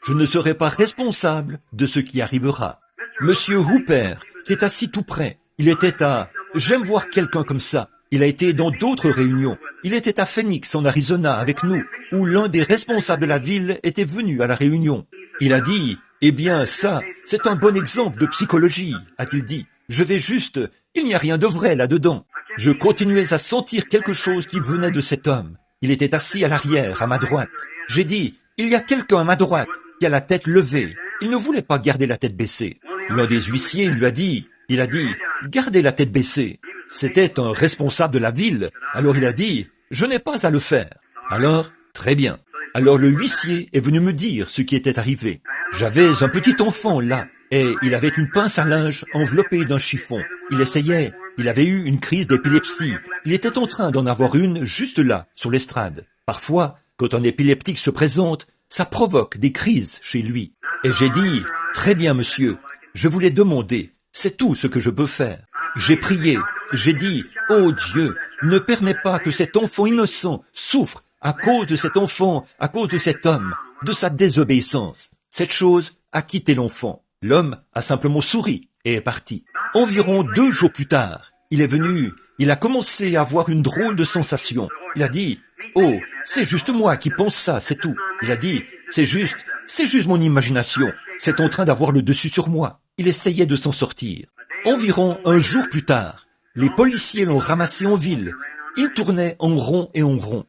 je ne serai pas responsable de ce qui arrivera. Monsieur Hooper, qui est assis tout près, il était à... J'aime voir quelqu'un comme ça. Il a été dans d'autres réunions. Il était à Phoenix, en Arizona, avec nous, où l'un des responsables de la ville était venu à la réunion. Il a dit, eh bien, ça, c'est un bon exemple de psychologie, a-t-il dit. Je vais juste... Il n'y a rien de vrai là-dedans. Je continuais à sentir quelque chose qui venait de cet homme. Il était assis à l'arrière, à ma droite. J'ai dit, il y a quelqu'un à ma droite qui a la tête levée. Il ne voulait pas garder la tête baissée. L'un des huissiers lui a dit, gardez la tête baissée. C'était un responsable de la ville. Alors il a dit, je n'ai pas à le faire. Alors, très bien. Alors le huissier est venu me dire ce qui était arrivé. J'avais un petit enfant là, et il avait une pince à linge enveloppée d'un chiffon. Il avait eu une crise d'épilepsie. Il était en train d'en avoir une juste là, sur l'estrade. Parfois, quand un épileptique se présente, ça provoque des crises chez lui. Et j'ai dit, très bien monsieur, je vous l'ai demandé, c'est tout ce que je peux faire. J'ai prié, j'ai dit, oh Dieu, ne permets pas que cet enfant innocent souffre à cause de cet enfant, à cause de cet homme, de sa désobéissance. Cette chose a quitté l'enfant. L'homme a simplement souri et est parti. Environ 2 jours plus tard, il est venu, il a commencé à avoir une drôle de sensation. Il a dit, oh, c'est juste moi qui pense ça, c'est tout. Il a dit, c'est juste mon imagination. C'est en train d'avoir le dessus sur moi. Il essayait de s'en sortir. Environ 1 jour plus tard, les policiers l'ont ramassé en ville. Il tournait en rond et en rond.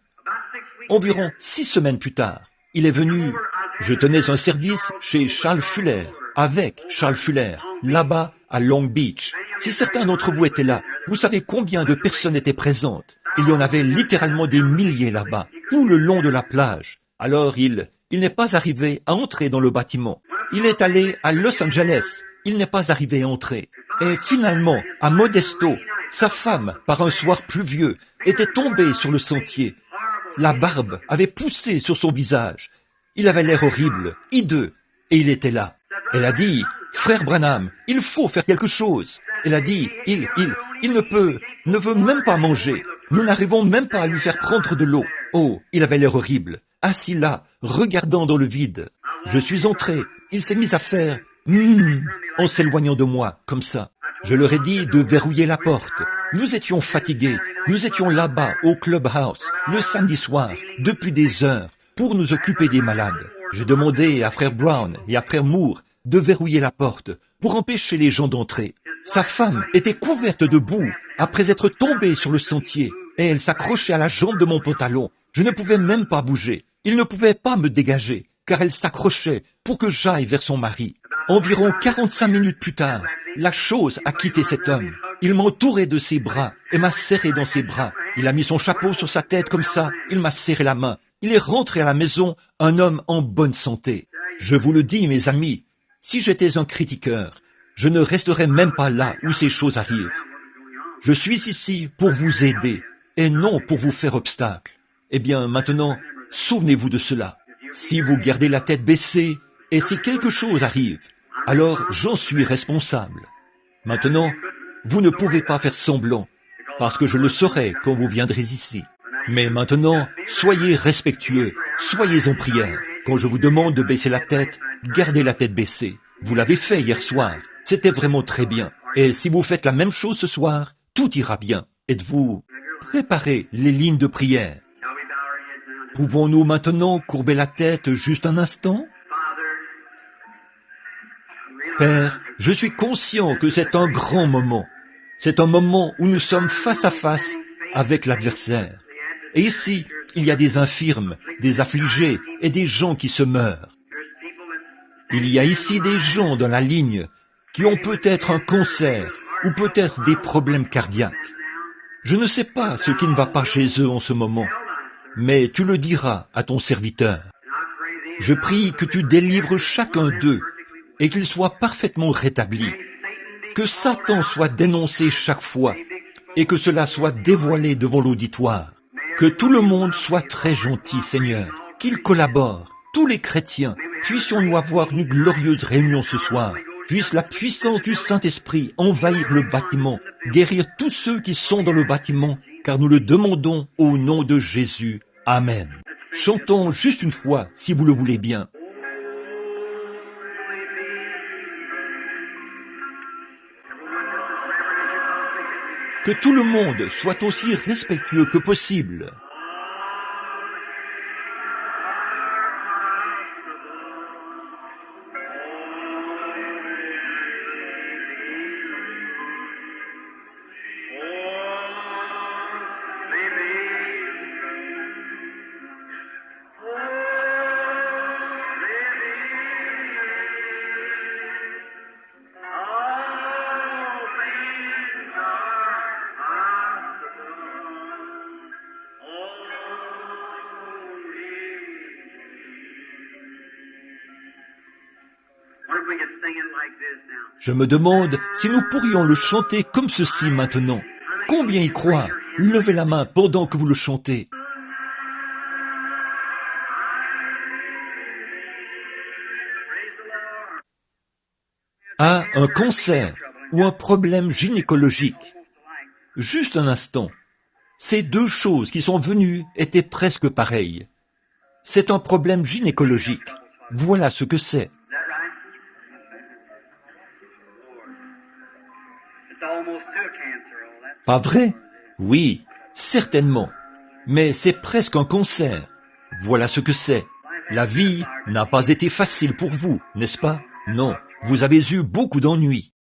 Environ 6 semaines plus tard, il est venu. Je tenais un service chez Charles Fuller, avec Charles Fuller, là-bas à Long Beach. Si certains d'entre vous étaient là, vous savez combien de personnes étaient présentes. Il y en avait littéralement des milliers là-bas, tout le long de la plage. Alors il n'est pas arrivé à entrer dans le bâtiment. Il est allé à Los Angeles. Il n'est pas arrivé à entrer. Et finalement, à Modesto, sa femme, par un soir pluvieux, était tombée sur le sentier. La barbe avait poussé sur son visage. Il avait l'air horrible, hideux, et il était là. Elle a dit, « Frère Branham, il faut faire quelque chose. » Elle a dit, « Il ne veut même pas manger. Nous n'arrivons même pas à lui faire prendre de l'eau. » Oh, il avait l'air horrible, assis là, regardant dans le vide. Je suis entré, il s'est mis à faire en s'éloignant de moi, comme ça. Je leur ai dit de verrouiller la porte. Nous étions fatigués, nous étions là-bas au clubhouse, le samedi soir, depuis des heures, pour nous occuper des malades. J'ai demandé à frère Brown et à frère Moore de verrouiller la porte pour empêcher les gens d'entrer. Sa femme était couverte de boue après être tombée sur le sentier et elle s'accrochait à la jambe de mon pantalon. Je ne pouvais même pas bouger. Il ne pouvait pas me dégager car elle s'accrochait pour que j'aille vers son mari. Environ 45 minutes plus tard, la chose a quitté cet homme. Il m'a entouré de ses bras et m'a serré dans ses bras. Il a mis son chapeau sur sa tête comme ça, il m'a serré la main. Il est rentré à la maison, un homme en bonne santé. Je vous le dis, mes amis, si j'étais un critiqueur, je ne resterais même pas là où ces choses arrivent. Je suis ici pour vous aider et non pour vous faire obstacle. Eh bien, maintenant, souvenez-vous de cela. Si vous gardez la tête baissée et si quelque chose arrive, alors j'en suis responsable. Maintenant, vous ne pouvez pas faire semblant, parce que je le saurai quand vous viendrez ici. Mais maintenant, soyez respectueux Soyez en prière. Quand je vous demande de baisser la tête, gardez la tête baissée. Vous l'avez fait hier soir. C'était vraiment très bien. Et si vous faites la même chose ce soir, tout ira bien. Êtes-vous préparé les lignes de prière? Pouvons-nous maintenant courber la tête juste un instant? Père, je suis conscient que c'est un grand moment. C'est un moment où nous sommes face à face avec l'adversaire. Et ici, il y a des infirmes, des affligés et des gens qui se meurent. Il y a ici des gens dans la ligne qui ont peut-être un cancer ou peut-être des problèmes cardiaques. Je ne sais pas ce qui ne va pas chez eux en ce moment, mais tu le diras à ton serviteur. Je prie que tu délivres chacun d'eux et qu'ils soient parfaitement rétablis. Que Satan soit dénoncé chaque fois et que cela soit dévoilé devant l'auditoire. Que tout le monde soit très gentil, Seigneur, qu'il collabore. Tous les chrétiens, puissions-nous avoir une glorieuse réunion ce soir. Puisse la puissance du Saint-Esprit envahir le bâtiment, guérir tous ceux qui sont dans le bâtiment, car nous le demandons au nom de Jésus. Amen. Chantons juste une fois, si vous le voulez bien. Que tout le monde soit aussi respectueux que possible. Je me demande si nous pourrions le chanter comme ceci maintenant. Combien y croient? Levez la main pendant que vous le chantez. A un cancer ou un problème gynécologique. Juste un instant. Ces deux choses qui sont venues étaient presque pareilles. C'est un problème gynécologique. Voilà ce que c'est. Pas vrai? Oui, certainement. Mais c'est presque un cancer. Voilà ce que c'est. La vie n'a pas été facile pour vous, n'est-ce pas? Non, vous avez eu beaucoup d'ennuis.